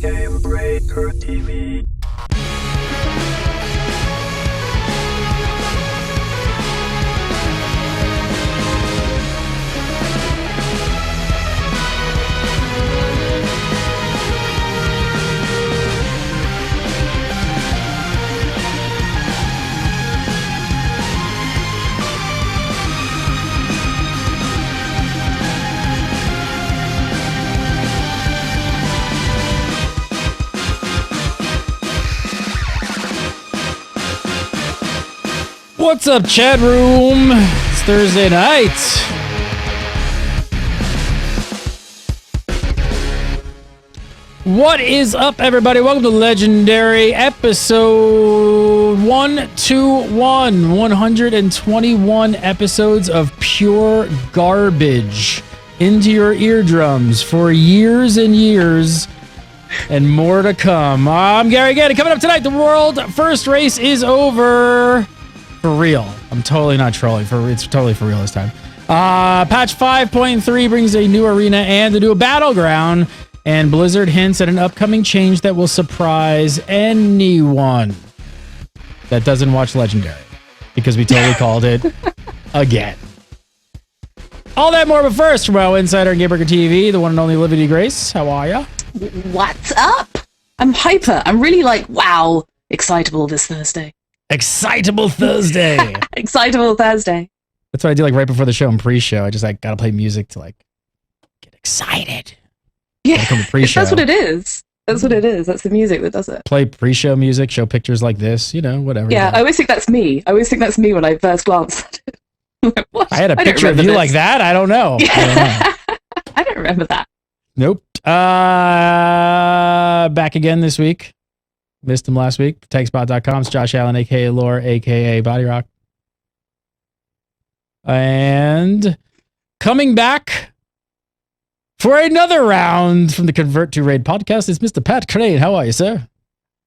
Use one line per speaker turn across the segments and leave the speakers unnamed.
Game Breaker TV.
What's up, chat room? It's Thursday night. What is up, everybody? Welcome to Legendary episode 121. 121 episodes of pure garbage into your eardrums for years and years. And more to come. I'm Gary Gannon. Coming up tonight, the world first race is over. For real. I'm totally not trolling. It's totally for real this time. Patch 5.3 brings a new arena and a new battleground. And Blizzard hints at an upcoming change that will surprise anyone that doesn't watch Legendary. Because we totally called it again. All that more, but first, from our insider and Game Breaker TV, the one and only Olivia Grace. How are ya?
What's up? I'm hyper. I'm really wow, excitable this Thursday.
Excitable Thursday.
Excitable Thursday.
That's what I do right before the show and pre-show. I just gotta play music to get excited.
Yeah,
pre-show.
That's what it is. That's what it is. That's the music that does it.
Play pre-show music, show pictures like this, whatever.
Yeah, I always think that's me. when I first glance at it.
I had a picture of you like that? I don't know.
Yeah. I don't remember that.
Nope. Back again this week. Missed him last week. Techspot.com. It's Josh Allen, a.k.a. Lore, a.k.a. Body Rock. And coming back for another round from the Convert to Raid podcast is Mr. Pat Krane. How are you, sir?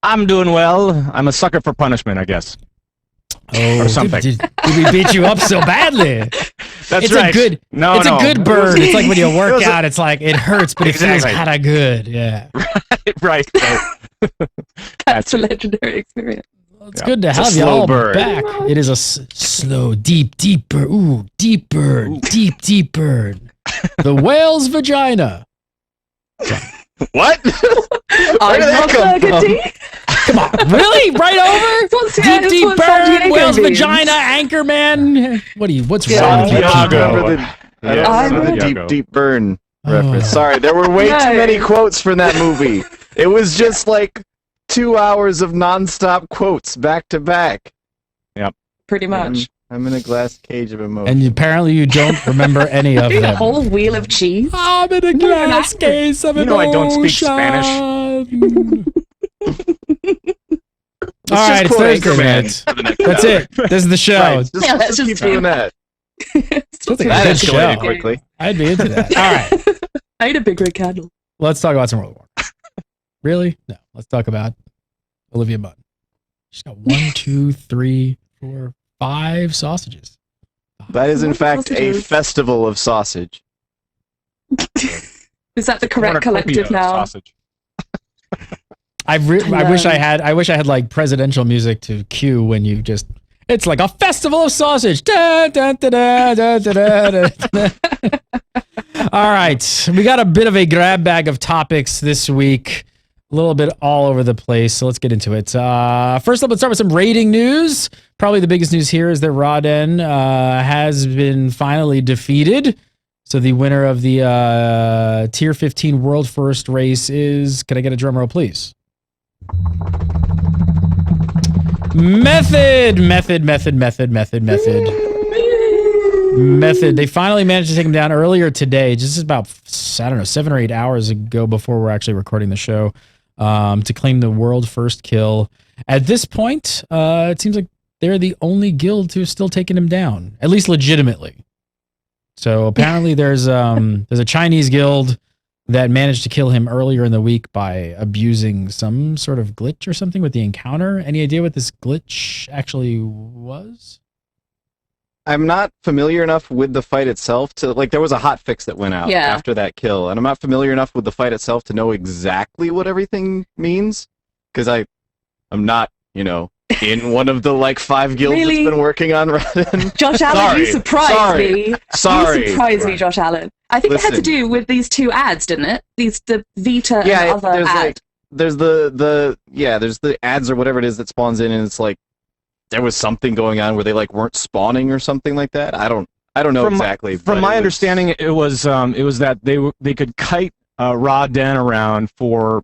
I'm doing well. I'm a sucker for punishment, I guess.
Oh,
or something.
Did we beat you up so badly?
That's
it's
right.
A good,
no,
it's
no.
a good burn. It's like when you work out, it's like it hurts, but it feels kind of good. Yeah.
Right.
That's a legendary experience.
Well, it's good to have you all back. It is a slow, deep burn. Ooh, deep burn. Deep burn. The whale's vagina.
What?
I'm not burgundy.
Come on, really? Right over? Deep burn, whale's vagina, Anchorman. What's wrong with you people?
The deep burn reference. Sorry, there were way too many quotes from that movie. It was just 2 hours of nonstop quotes back to back.
Yep.
Pretty much.
I'm in a glass cage of emotion.
And apparently you don't remember any of them.
A whole wheel of cheese.
I'm in a glass case of emotion.
I don't speak Spanish.
All right, it's Thursday, man. That's it. This is the show.
Right, let's just keep doing that.
Sounds like
That
a good show.
escalated quickly.
I'd be into that. All right.
I ate a big red candle.
Let's talk about some World of Warcraft. Really? No. Let's talk about Olivia Munn. She's got 1, 2, 3, 4, 5 sausages.
That is, in fact, a festival of sausage.
Is that the correct collective noun?
I wish I had presidential music to cue when you just. It's like a festival of sausage. Da, da, da, da, da, da, da, da. All right, we got a bit of a grab bag of topics this week. A little bit all over the place, so let's get into it. First up, let's start with some raiding news. Probably the biggest news here is that Raiden has been finally defeated. So the winner of the Tier 15 World First race is, can I get a drum roll, please? Method. They finally managed to take him down earlier today, just about, 7 or 8 hours ago before we're actually recording the show, to claim the world first kill. At this point, it seems like they're the only guild to have still taken him down, at least legitimately. So apparently there's a Chinese guild that managed to kill him earlier in the week by abusing some sort of glitch or something with the encounter. Any idea what this glitch actually was?
I'm not familiar enough with the fight itself to like. There was a hot fix that went out after that kill, and I'm not familiar enough with the fight itself to know exactly what everything means. Because I'm not, in one of the like 5 guilds that's been working on Raiden.
Josh Allen, you surprised me. You surprised me, Josh Allen. I think it had to do with these 2 ads, didn't it? The Vita and other ads.
There's there's the ads or whatever it is that spawns in, and it's like there was something going on where they like weren't spawning or something like that. I don't know exactly.
From my understanding, it was that they could kite Raiden around for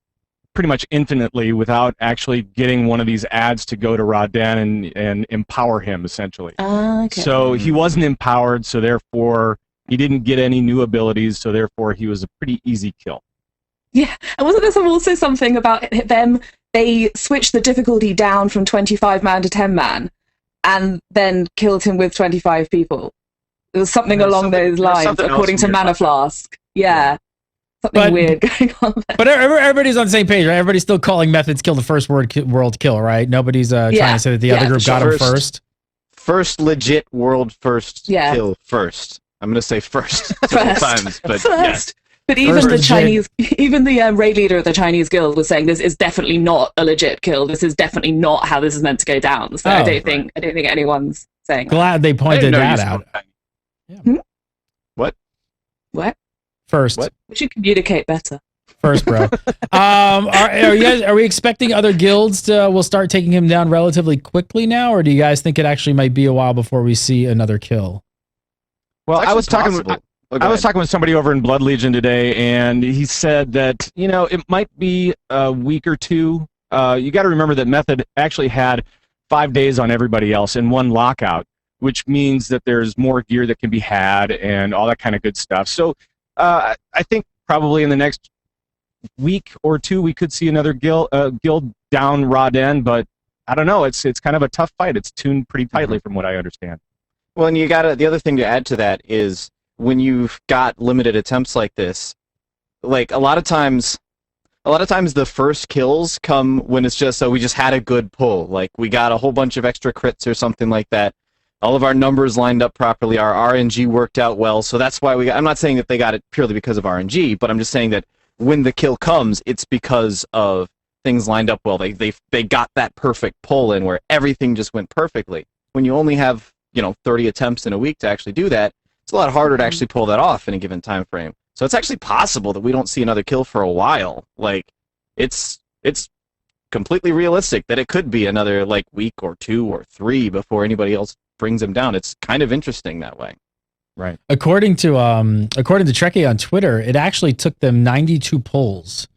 pretty much infinitely without actually getting one of these ads to go to Raiden and empower him, essentially.
Okay.
So he wasn't empowered, so therefore he didn't get any new abilities, so therefore he was a pretty easy kill.
Yeah, and wasn't there also something about them, they switched the difficulty down from 25-man to 10-man, and then killed him with 25 people? There was something along those lines, according to Mana Flask. Yeah. Something weird going on there.
But everybody's on the same page, right? Everybody's still calling Methods kill the first world kill, right? Nobody's trying to say that the other group got him first.
First legit world first kill first. I'm going to say first times, but yes.
But even the Chinese, even the raid leader of the Chinese guild was saying this is definitely not a legit kill. This is definitely not how this is meant to go down. So I don't think anyone's saying.
Glad they pointed that out.
What?
First.
What?
We should communicate better.
First, bro. Are we expecting other guilds will start taking him down relatively quickly now, or do you guys think it actually might be a while before we see another kill?
Well, I was talking with somebody over in Blood Legion today, and he said that it might be a week or 2. You got to remember that Method actually had 5 days on everybody else in one lockout, which means that there's more gear that can be had and all that kind of good stuff. So I think probably in the next week or 2 we could see another guild down Raiden, but I don't know. It's kind of a tough fight. It's tuned pretty tightly from what I understand.
Well, and the other thing to add to that is when you've got limited attempts like this, like a lot of times the first kills come when it's just we just had a good pull, like we got a whole bunch of extra crits or something like that. All of our numbers lined up properly, our RNG worked out well, so that's why I'm not saying that they got it purely because of RNG, but I'm just saying that when the kill comes, it's because of things lined up well. They got that perfect pull in where everything just went perfectly. When you only have 30 attempts in a week to actually do that, it's a lot harder to actually pull that off in a given time frame. So it's actually possible that we don't see another kill for a while. Like it's completely realistic that it could be another week or 2 or 3 before anybody else brings him down. It's kind of interesting that way.
Right. According to Trekkie on Twitter, it actually took them 92 pulls,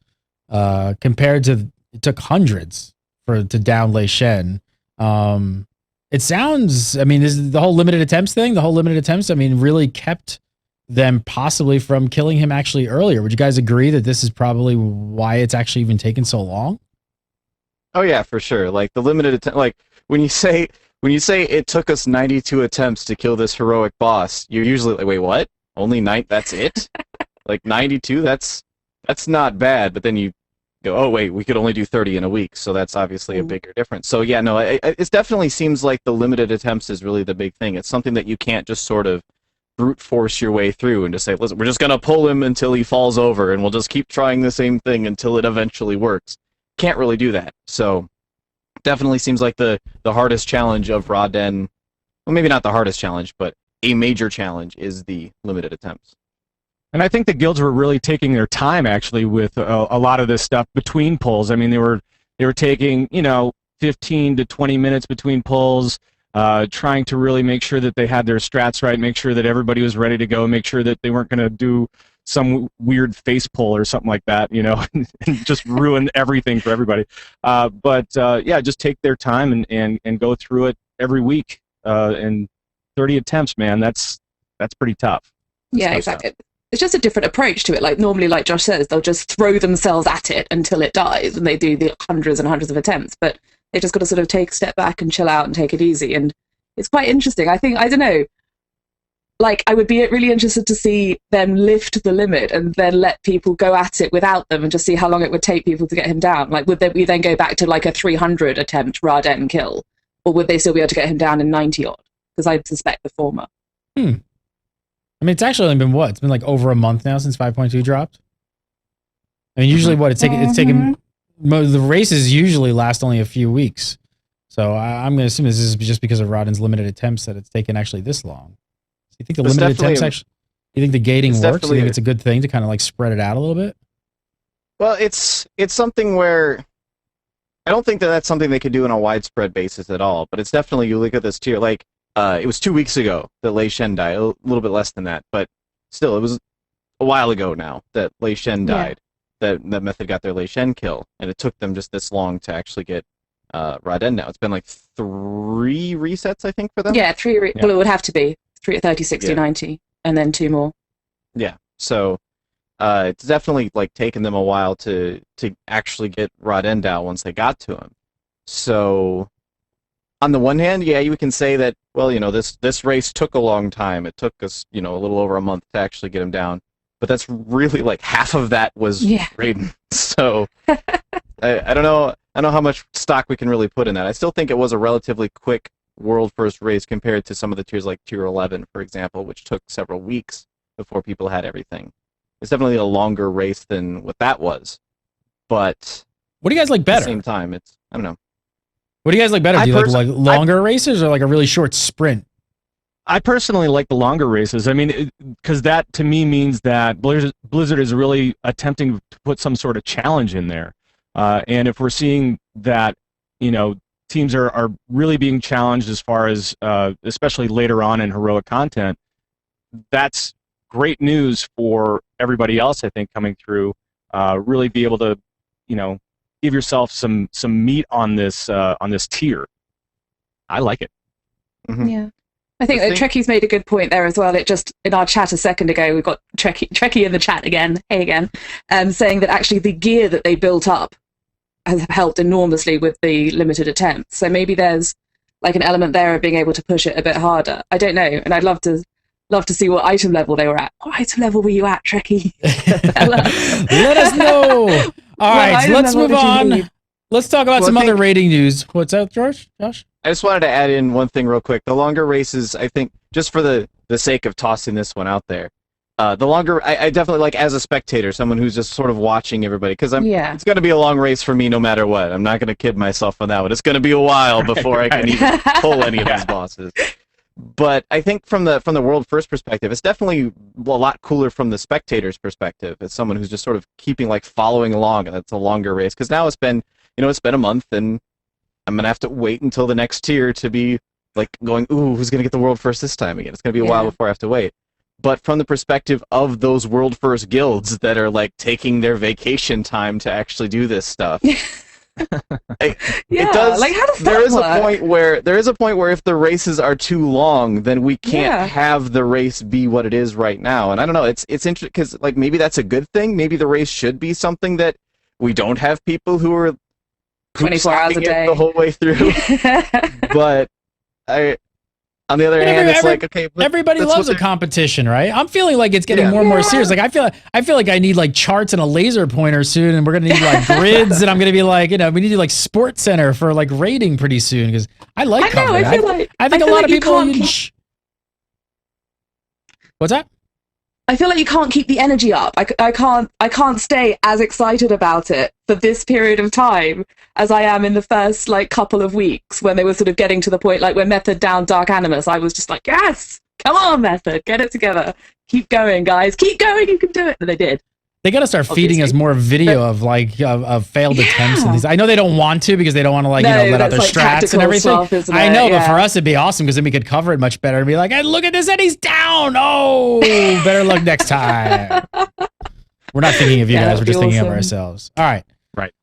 compared to it took hundreds to down Lei Shen. It sounds, this is the whole limited attempts thing. The whole limited attempts, really kept them possibly from killing him actually earlier. Would you guys agree that this is probably why it's actually even taken so long?
Oh yeah, for sure. Like the limited attempt, when you say it took us 92 attempts to kill this heroic boss, you're usually like, wait, what? Only 9? That's it? 92? That's not bad. But then you go, oh wait, we could only do 30 in a week, so that's obviously a bigger difference. So yeah, no, it definitely seems like the limited attempts is really the big thing. It's something that you can't just sort of brute force your way through and just say, listen, we're just gonna pull him until he falls over, and we'll just keep trying the same thing until it eventually works. Can't really do that. So definitely seems like the hardest challenge of Raiden, well, maybe not the hardest challenge, but a major challenge is the limited attempts.
And I think the guilds were really taking their time actually with a lot of this stuff between pulls. They were taking 15 to 20 minutes between pulls, trying to really make sure that they had their strats right, make sure that everybody was ready to go, make sure that they weren't going to do some weird face pull or something like that, and just ruin everything for everybody. But just take their time and go through it every week. And 30 attempts, man, that's pretty tough.
Yeah, exactly. It's just a different approach to it. Normally, like Josh says, they'll just throw themselves at it until it dies, and they do the hundreds and hundreds of attempts. But they just got to sort of take a step back and chill out and take it easy. And it's quite interesting. I don't know. I would be really interested to see them lift the limit and then let people go at it without them and just see how long it would take people to get him down. Would we then go back to a 300 attempt Raiden kill? Or would they still be able to get him down in 90 odd? because I suspect the former.
I mean, it's actually only been what? It's been like over a month now since 5.2 dropped. I mean, usually what it's taken. The races usually last only a few weeks, so I'm going to assume this is just because of Raiden's limited attempts that it's taken actually this long. So you think the limited attempts actually? You think the gating works? You think it's a good thing to kind of like spread it out a little bit?
Well, it's something where I don't think that that's something they could do on a widespread basis at all. But it's definitely, you look at this tier, like it was 2 weeks ago that Lei Shen died, a little bit less than that, but still, it was a while ago now that Lei Shen died. That method got their Lei Shen kill, and it took them just this long to actually get Raiden now. It's been like 3 resets, I think, for them.
Yeah, 3. Well, it would have to be 3 at 30, 60, 90, and then 2 more.
Yeah, so it's definitely like taken them a while to actually get Raiden down once they got to him. So on the one hand, yeah, you can say that, well, this race took a long time. It took us, a little over a month to actually get him down. But that's really like half of that was Raiden. So I don't know how much stock we can really put in that. I still think it was a relatively quick world first race compared to some of the tiers like tier 11, for example, which took several weeks before people had everything. It's definitely a longer race than what that was. But
what do you guys like better?
At the same time, I don't know.
What do you guys like better? Do you like longer races or like a really short sprint?
I personally like the longer races. I mean, because that to me means that Blizzard is really attempting to put some sort of challenge in there. And if we're seeing that, teams are really being challenged as far as, especially later on in heroic content, that's great news for everybody else, I think, coming through. Really be able to, give yourself some meat on this tier. I like it.
Mm-hmm. Yeah. I think Trekkie's made a good point there as well. It just, in our chat a second ago, we've got Trekkie in the chat again, hey again, saying that actually the gear that they built up has helped enormously with the limited attempts. So maybe there's like an element there of being able to push it a bit harder. I don't know, and I'd love to see what item level they were at. What item level were you at, Trekkie?
Let us know. All right, so let's move on. Let's talk about some other rating news. What's up, Josh?
I just wanted to add in one thing real quick. The longer races, I think, just for the sake of tossing this one out there, the longer, I definitely like as a spectator, someone who's just sort of watching everybody, because it's going to be a long race for me no matter what. I'm not going to kid myself on that one. It's going to be a while before I can even pull any of these bosses. But I think from the world first perspective, it's definitely a lot cooler from the spectator's perspective. As someone who's just sort of following along, and that's a longer race. Because now it's been a month, and I'm going to have to wait until the next tier to be like going, ooh, who's going to get the world first this time again? It's going to be a while before I have to wait. But from the perspective of those world first guilds that are like taking their vacation time to actually do this stuff. It does,
like how does that
there is
work?
There is a point where if the races are too long, then we can't have the race be what it is right now. And I don't know, it's interesting because like maybe that's a good thing. Maybe the race should be something that we don't have people who are
24 hours a day
the whole way through. But on the other hand, it's like, okay,
everybody loves a competition, right? I'm feeling like it's getting more and more serious. Like I feel like I need like charts and a laser pointer soon, and we're gonna need like grids, and I'm gonna be like, we need to like Sports Center for like rating pretty soon because I like. I think a lot of people. What's that?
I feel like you can't keep the energy up. I can't stay as excited about it for this period of time as I am in the first like couple of weeks when they were sort of getting to the point like when Method down Dark Animus. I was just like, yes, come on, Method, get it together, keep going, guys, keep going, you can do it. And they did.
They got to start feeding us more video of like of failed attempts and these. I know they don't want to because they don't want to like let out their like strats and everything. Stuff, I know, but for us it'd be awesome because then we could cover it much better and be like, hey, look at this, and he's down. Oh, better luck next time. We're not thinking of you guys. We're just thinking of ourselves. All right.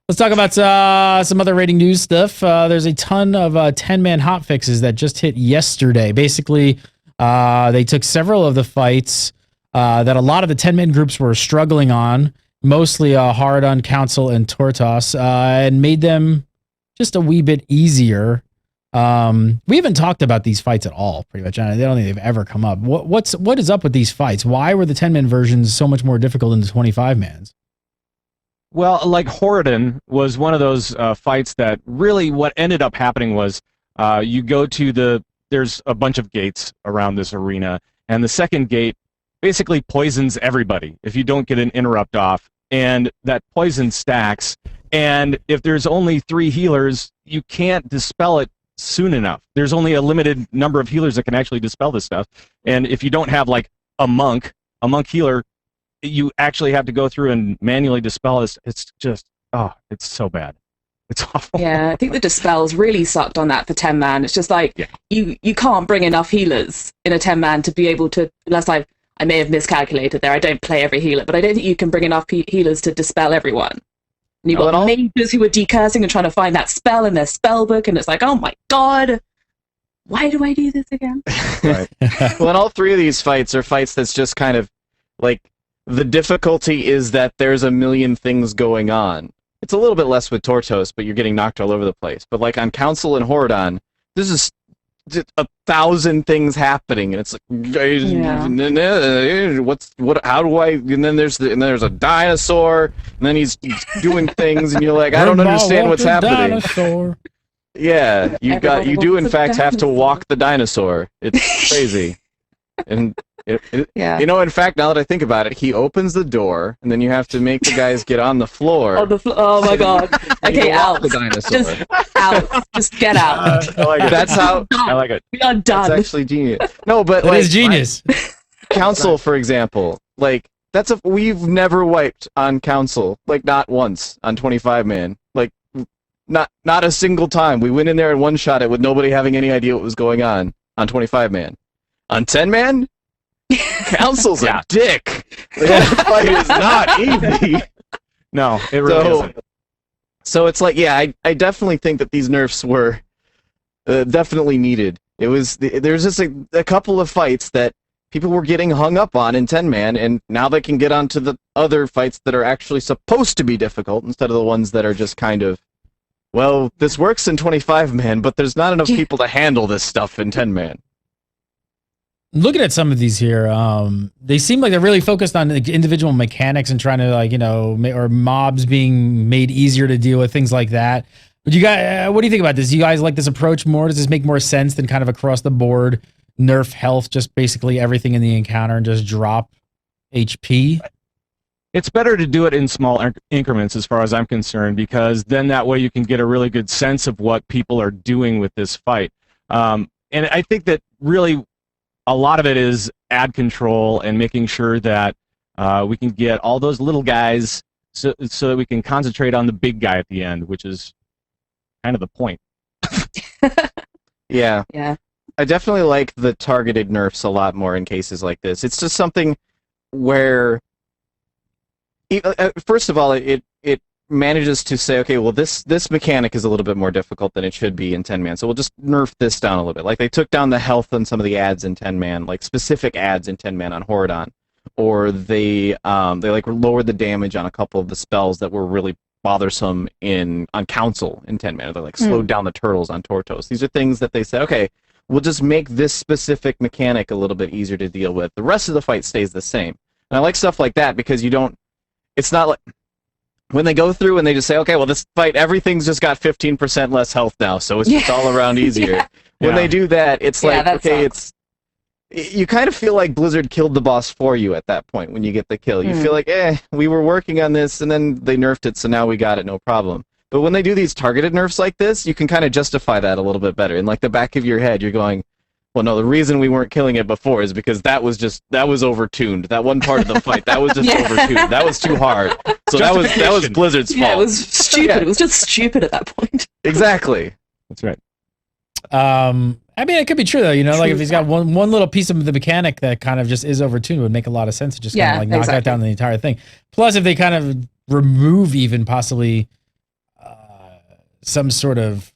Let's talk about some other rating news stuff. There's a ton of 10-man hotfixes that just hit yesterday. Basically, they took several of the fights that a lot of the 10-man groups were struggling on, mostly Haradon, Council, and Tortos, and made them just a wee bit easier. We haven't talked about these fights at all, pretty much. I don't think they've ever come up. What is up with these fights? Why were the 10-man versions so much more difficult than the 25-mans?
Well, like Haradon was one of those fights that really what ended up happening was you go to the there's a bunch of gates around this arena, and the second gate basically poisons everybody if you don't get an interrupt off, and that poison stacks. And if there's only 3 healers, you can't dispel it soon enough. There's only a limited number of healers that can actually dispel this stuff. And if you don't have like a monk healer, you actually have to go through and manually dispel this. It's just, it's so bad. It's awful.
Yeah, I think the dispels really sucked on that for 10-man. It's just like, you can't bring enough healers in a 10-man to be able to, unless I may have miscalculated there. I don't play every healer, but I don't think you can bring enough healers to dispel everyone. And you've got mages who are decursing and trying to find that spell in their spell book, and it's like, oh my god, why do I do this again?
Right. Well, and all 3 of these fights are fights that's just kind of like, the difficulty is that there's a million things going on. It's a little bit less with Tortos, but you're getting knocked all over the place. But like on Council and Horadon, this is 1,000 things happening, and it's like, how do I? And then there's a dinosaur, and then he's doing things, and you're like, I don't understand what's happening. Dinosaur. Yeah, you do in fact have to walk the dinosaur. It's crazy, and. You know, in fact, now that I think about it, he opens the door, and then you have to make the guys get on the floor.
Oh my god. Okay, out.
The dinosaur.
Just out. Just get out.
I like it.
That's how.
I like it.
We are done.
That's actually genius. No, but
That is genius.
Council, for example, like we've never wiped on Council, like not once on 25-man, like not a single time. We went in there and one-shot it with nobody having any idea what was going on 25-man. On 10-man. Council's a dick. That fight is not easy.
No, it really isn't.
So it's like, I definitely think that these nerfs were definitely needed. There's just a couple of fights that people were getting hung up on in 10-man, and now they can get onto the other fights that are actually supposed to be difficult instead of the ones that are just kind of, well, this works in 25-man, but there's not enough people to handle this stuff in 10-man.
Looking at some of these here, they seem like they're really focused on the individual mechanics and trying to, like, or mobs being made easier to deal with, things like that. But you guys, what do you think about this? Do you guys like this approach more? Does this make more sense than kind of across the board nerf health, just basically everything in the encounter and just drop HP?
It's better to do it in small increments as far as I'm concerned, because then that way you can get a really good sense of what people are doing with this fight. And I think that really a lot of it is ad control and making sure that we can get all those little guys so that we can concentrate on the big guy at the end, which is kind of the point.
Yeah.
Yeah.
I definitely like the targeted nerfs a lot more in cases like this. It's just something where, first of all, it manages to say, okay, well, this mechanic is a little bit more difficult than it should be in 10-man, so we'll just nerf this down a little bit. Like, they took down the health on some of the ads in 10-man, like specific ads in 10-man on Horadon, or they like lowered the damage on a couple of the spells that were really bothersome on Council in 10-man. They like slowed down the turtles on Tortos. These are things that they said, okay, we'll just make this specific mechanic a little bit easier to deal with. The rest of the fight stays the same. And I like stuff like that because it's not like when they go through and they just say, okay, well, this fight, everything's just got 15% less health now, so it's just all around easier. When they do that, it's like, okay, you kind of feel like Blizzard killed the boss for you at that point when you get the kill. You feel like, we were working on this, and then they nerfed it, so now we got it, no problem. But when they do these targeted nerfs like this, you can kind of justify that a little bit better. In like the back of your head, you're going, well, no, the reason we weren't killing it before is because that was overtuned. That one part of the fight, that was just overtuned. That was too hard. So that was Blizzard's fault.
Yeah, it was stupid. It was just stupid at that point.
Exactly.
That's right.
I mean, it could be true though. Like if he's got one little piece of the mechanic that kind of just is overtuned, it would make a lot of sense to just kind of like knock that down the entire thing. Plus, if they kind of remove even possibly some sort of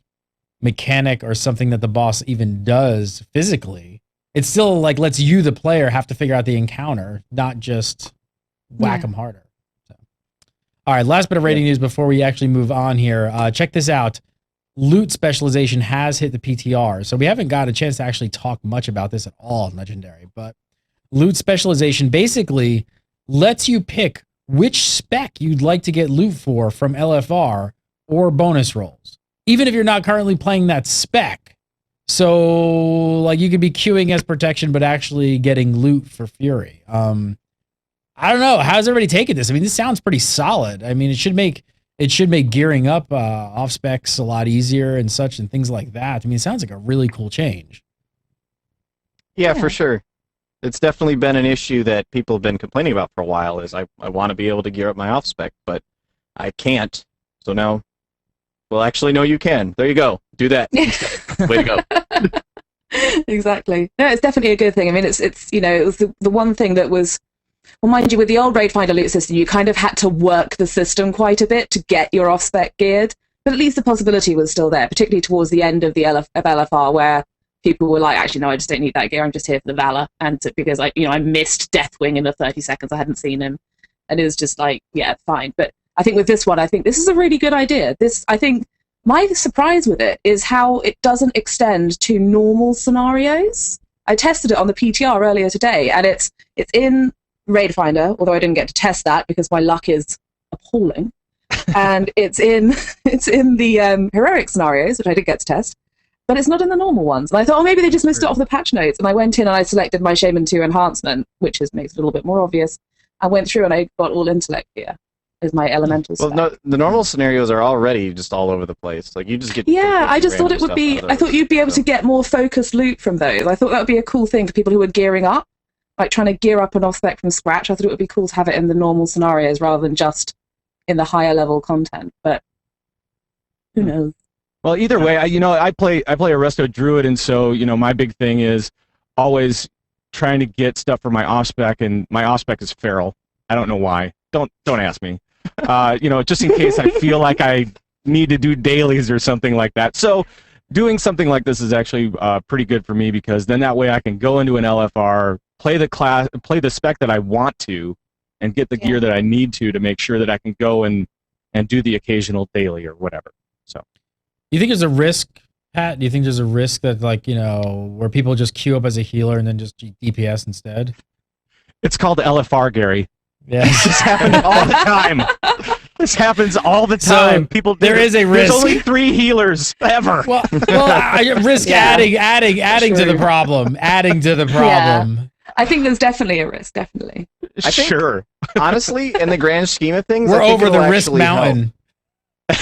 mechanic or something that the boss even does physically, it still like lets you, the player, have to figure out the encounter, not just whack them harder. So, all right, last bit of rating news before we actually move on here. Check this out. Loot specialization has hit the PTR, so we haven't got a chance to actually talk much about this at all in Legendary, but loot specialization basically lets you pick which spec you'd like to get loot for from LFR or bonus rolls. Even if you're not currently playing that spec, So like you could be queuing as protection, but actually getting loot for Fury. I don't know. How's everybody taking this? I mean, this sounds pretty solid. I mean, it should make gearing up off specs a lot easier and such and things like that. I mean, it sounds like a really cool change.
Yeah, for sure. It's definitely been an issue that people have been complaining about for a while. Is I want to be able to gear up my off spec, but I can't. So now, well, actually, no, you can. There you go. Do that. Way to go.
Exactly. No, it's definitely a good thing. I mean, it's it was the one thing that was, well, mind you, with the old Raid Finder loot system, you kind of had to work the system quite a bit to get your off spec geared, but at least the possibility was still there, particularly towards the end of the LFR, where people were like, actually, no, I just don't need that gear. I'm just here for the Valor, and because I missed Deathwing in the 30 seconds I hadn't seen him, and it was just like, yeah, fine. But I think with this one, I think this is a really good idea. I think my surprise with it is how it doesn't extend to normal scenarios. I tested it on the PTR earlier today, and it's in Raid Finder, although I didn't get to test that because my luck is appalling. And it's in the heroic scenarios, which I did get to test, but it's not in the normal ones. And I thought, oh, maybe they just missed it off the patch notes. And I went in and I selected my Shaman 2 enhancement, which makes it a little bit more obvious. I went through and I got all intellect gear as my elemental spec.
Well, no, the normal scenarios are already just all over the place. Like you just get.
Yeah, I just thought it would be. I thought you'd be able to get more focused loot from those. I thought that would be a cool thing for people who are gearing up, like trying to gear up an off spec from scratch. I thought it would be cool to have it in the normal scenarios rather than just in the higher level content. But who knows?
Well, either way, I play a Resto Druid, and so my big thing is always trying to get stuff for my off spec, and my off spec is feral. I don't know why. Don't ask me. Just in case I feel like I need to do dailies or something like that. So doing something like this is actually pretty good for me, because then that way I can go into an LFR, play the spec that I want to, and get the gear that I need to make sure that I can go and do the occasional daily or whatever. So,
you think there's a risk, Pat? Do you think there's a risk that where people just queue up as a healer and then just DPS instead?
It's called LFR, Gary.
Yeah,
this happens all the time. This happens all the time.
So there is a risk.
There's only 3 healers ever.
Well, I risk adding to the problem. Adding to the problem.
Yeah. I think there's definitely a risk. Definitely.
Sure. Honestly, in the grand scheme of things,
we're over the risk mountain.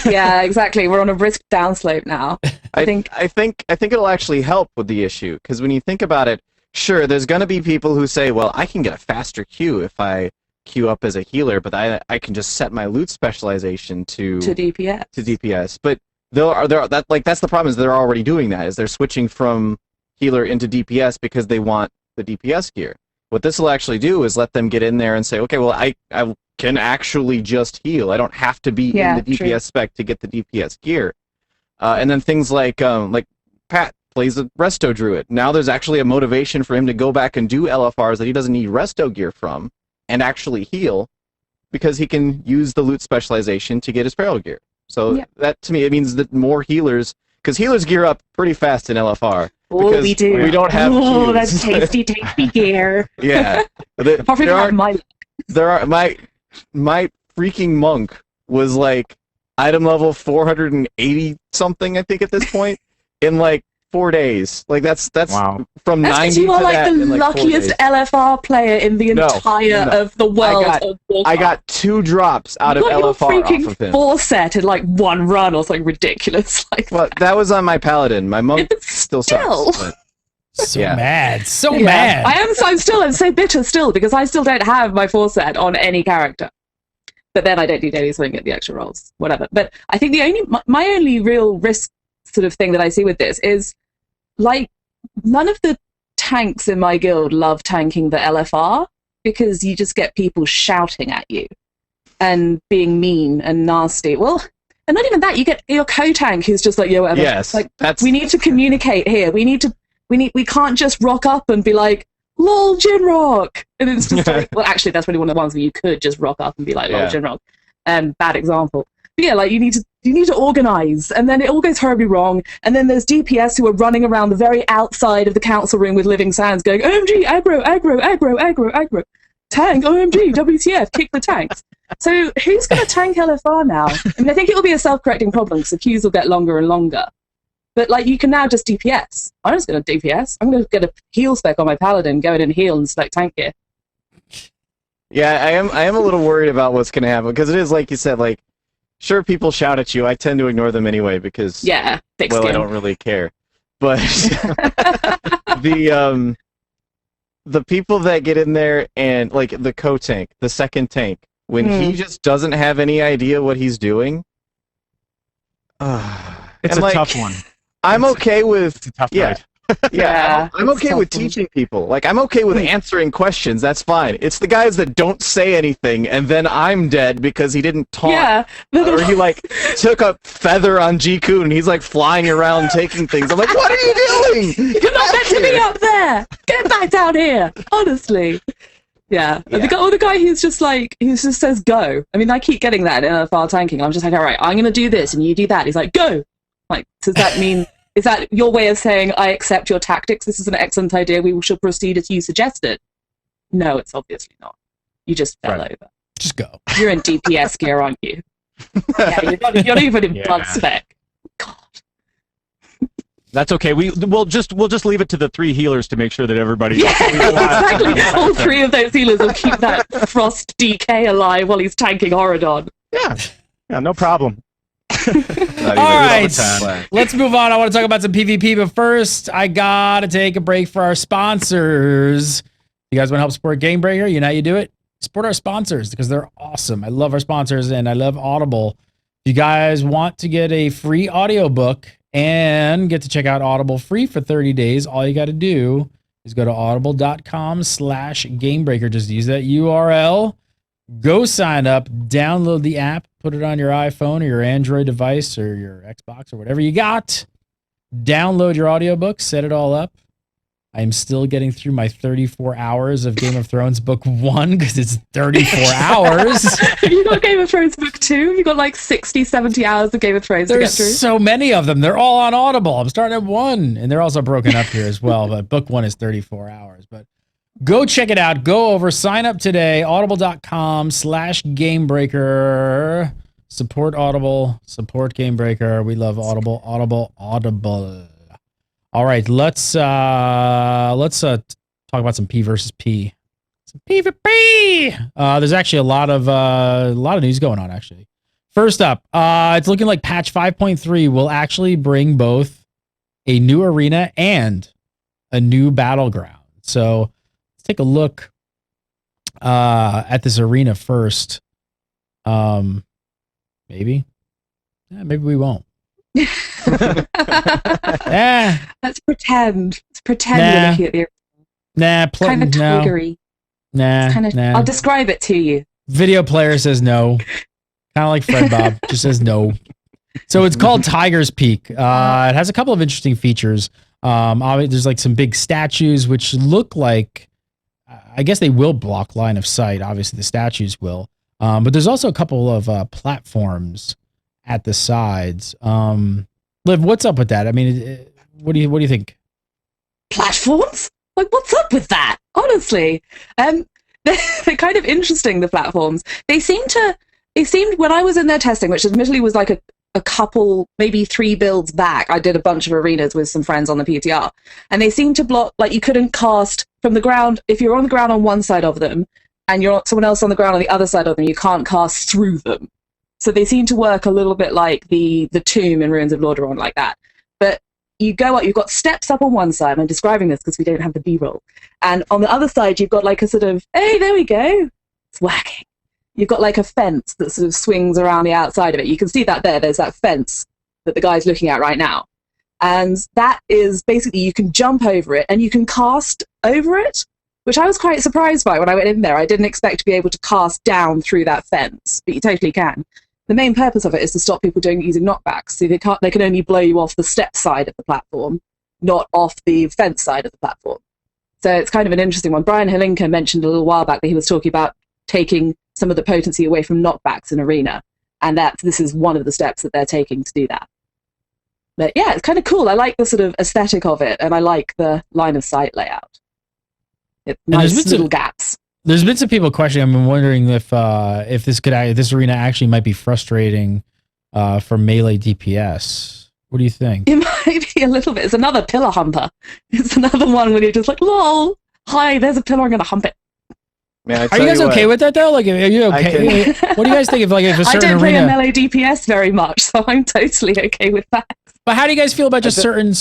Yeah, exactly. We're on a risk downslope now. I think
it'll actually help with the issue, because when you think about it, sure, there's going to be people who say, well, I can get a faster queue if I queue up as a healer, but I can just set my loot specialization to DPS. But that's the problem, is they're already doing that, is they're switching from healer into DPS because they want the DPS gear. What this will actually do is let them get in there and say, okay, well, I can actually just heal. I don't have to be in the DPS spec to get the DPS gear. And then things like Pat plays a Resto Druid. Now there's actually a motivation for him to go back and do LFRs that he doesn't need Resto gear from and actually heal, because he can use the loot specialization to get his feral gear. So that, to me, it means that more healers, because healers gear up pretty fast in LFR.
Oh, we do.
We don't have queues.
That's tasty gear.
Yeah. My freaking monk was like item level 480 something, I think, at this point, in like 4 days. Like that's
wow.
From
that's
90
you are
to
like
that
the
in like
luckiest LFR player in the entire of the world of Warcraft.
I got 2 drops out of LFR
your freaking
off of him.
4 set in like 1 run or something ridiculous.
Well, that was on my paladin. My monk still sucks. But,
mad.
I'm so bitter still, because I still don't have my 4 set on any character. But then I don't do daily, so I can get the extra rolls, whatever. But I think my only real risk sort of thing that I see with this is, like, none of the tanks in my guild love tanking the LFR, because you just get people shouting at you and being mean and nasty. Well, and not even that, you get your co-tank who's just like, yo, whatever.
Yes,
like, we need to communicate here. We can't just rock up and be like, lol, Jinrock. And it's just like, well, actually, that's really one of the ones where you could just rock up and be like, lol, Jinrock. Bad example. But yeah, like, you need to organize, and then it all goes horribly wrong. And then there's DPS who are running around the very outside of the council room with living sands going, OMG, aggro, aggro, aggro, aggro, aggro. Tank, OMG, WTF, kick the tanks. So who's going to tank LFR now? I mean, I think it will be a self-correcting problem, because the queues will get longer and longer. But like you can now just DPS. I'm just going to DPS. I'm going to get a heal spec on my paladin, go in and heal and select tank gear.
Yeah, I am a little worried about what's going to happen because it is like you said, like sure people shout at you. I tend to ignore them anyway because
thick
well,
skin.
I don't really care. But the people that get in there and like the co-tank, the second tank, when he just doesn't have any idea what he's doing,
it's a tough one.
I'm okay with
it's a tough fight.
Yeah, I'm okay with teaching people. Like, I'm okay with answering questions. That's fine. It's the guys that don't say anything, and then I'm dead because he didn't talk.
Yeah.
Or he, like, took a feather on G-Kun, and he's, like, flying around taking things. I'm like, what are you doing?
You're not meant to be up there! Get back down here! Honestly. Yeah. And the guy who's just, like, he just says go. I mean, I keep getting that in file tanking. I'm just like, all right, I'm going to do this, and you do that. He's like, go! Like, does that mean... Is that your way of saying, I accept your tactics, this is an excellent idea, we shall proceed as you suggested? No, it's obviously not. You just fell over.
Just go.
You're in DPS gear, aren't you? Yeah, you're not even in blood spec. God.
That's okay. We'll just leave it to the 3 healers to make sure that everybody...
Yeah, exactly. All 3 of those healers will keep that Frost DK alive while he's tanking Auradon.
Yeah, no problem.
All right, let's move on. I want to talk about some PvP, but first, I gotta take a break for our sponsors. You guys want to help support Gamebreaker? You know how you do it? Support our sponsors because they're awesome. I love our sponsors and I love Audible. If you guys want to get a free audiobook and get to check out Audible free for 30 days, all you got to do is go to audible.com/Gamebreaker. Just use that URL. Go sign up, download the app, put it on your iPhone or your Android device or your Xbox or whatever you got. Download your audiobook, set it all up. I am still getting through my 34 hours of Game of Thrones book 1 because it's 34 hours.
You got Game of Thrones book 2? You got like 60, 70 hours of Game of Thrones
There's
to get through?
so many of them. They're all on Audible. I'm starting at 1, and they're also broken up here as well, but book 1 is 34 hours. But go check it out. Go over, sign up today, audible.com/Gamebreaker. Support Audible, support Gamebreaker. We love Audible. All right, let's talk about some P versus P. Some PvP. There's actually a lot of news going on actually. First up, it's looking like patch 5.3 will actually bring both a new arena and a new battleground. So let's take a look at this arena first. Maybe. Yeah, maybe we won't.
Let's pretend. Let's pretend we're looking at the kind of twiggery. I'll describe it to you.
Video player says no. Kind of like Fred Bob, just says no. So it's called Tiger's Peak. It has a couple of interesting features. There's like some big statues which look like, I guess they will block line of sight. Obviously the statues will. But there's also a couple of platforms at the sides. Liv, what's up with that? I mean, what do you think?
Platforms? Like, what's up with that? Honestly, they're kind of interesting. The platforms. They seemed when I was in their testing, which admittedly was like a couple, maybe 3 builds back. I did a bunch of arenas with some friends on the PTR, and they seemed to block. Like you couldn't cast from the ground if you're on the ground on one side of them. And you're someone else on the ground on the other side of them, you can't cast through them. So they seem to work a little bit like the tomb in Ruins of Lordaeron, like that. But you go up, you've got steps up on one side. I'm describing this because we don't have the B-roll. And on the other side, you've got like a sort of, hey, there we go. It's whacking. You've got like a fence that sort of swings around the outside of it. You can see that there. There's that fence that the guy's looking at right now. And that is basically, you can jump over it and you can cast over it, which I was quite surprised by when I went in there. I didn't expect to be able to cast down through that fence, but you totally can. The main purpose of it is to stop people using knockbacks. So they can only blow you off the step side of the platform, not off the fence side of the platform. So it's kind of an interesting one. Brian Helinka mentioned a little while back that he was talking about taking some of the potency away from knockbacks in Arena, and that this is one of the steps that they're taking to do that. But yeah, it's kind of cool. I like the sort of aesthetic of it, and I like the line of sight layout. Nice little gaps.
There's been some people questioning. I'm wondering if this arena actually might be frustrating for melee DPS. What do you think?
It might be a little bit. It's another pillar humper. It's another one where you're just like, lol, hi, there's a pillar, I'm going to hump it.
Man,
Are you guys okay with that though? Like, are you okay? What do you guys think if if a certain
I don't play
arena?
a melee DPS very much, so I'm totally okay with that.
But how do you guys feel about just certain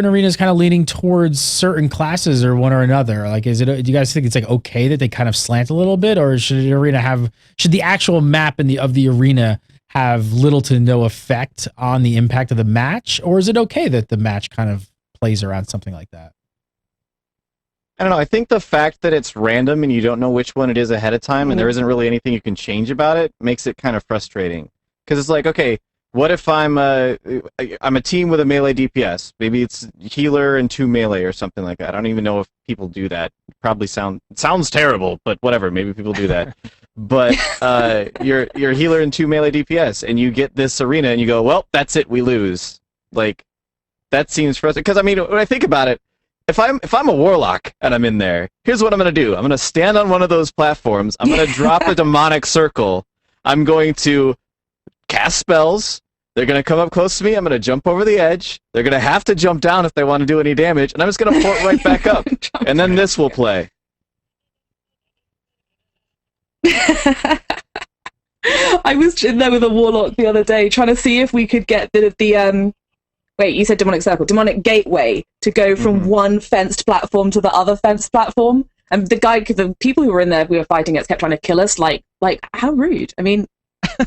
arenas kind of leaning towards certain classes or one or another? Like, do you guys think it's like okay that they kind of slant a little bit, or should the actual map of the arena have little to no effect on the impact of the match, or is it okay that the match kind of plays around something like that?
I don't know. I think the fact that it's random and you don't know which one it is ahead of time, and there isn't really anything you can change about it, makes it kind of frustrating. Because it's like, okay, what if I'm a team with a melee DPS? Maybe it's healer and 2 melee or something like that. I don't even know if people do that. Probably sounds terrible, but whatever. Maybe people do that. But you're healer and 2 melee DPS, and you get this arena, and you go, well, that's it, we lose. Like, that seems frustrating. Because I mean, when I think about it, if I'm a warlock and I'm in there, here's what I'm gonna do. I'm gonna stand on one of those platforms. I'm gonna drop a demonic circle. I'm going to cast spells. They're gonna come up close to me. I'm gonna jump over the edge. They're gonna have to jump down if they want to do any damage, and I'm just gonna port right back up. And then this will play.
I was in there with a warlock the other day trying to see if we could get the wait, you said demonic circle, demonic gateway to go from one fenced platform to the other fenced platform. And the people who were in there we were fighting against kept trying to kill us. Like how rude. I mean,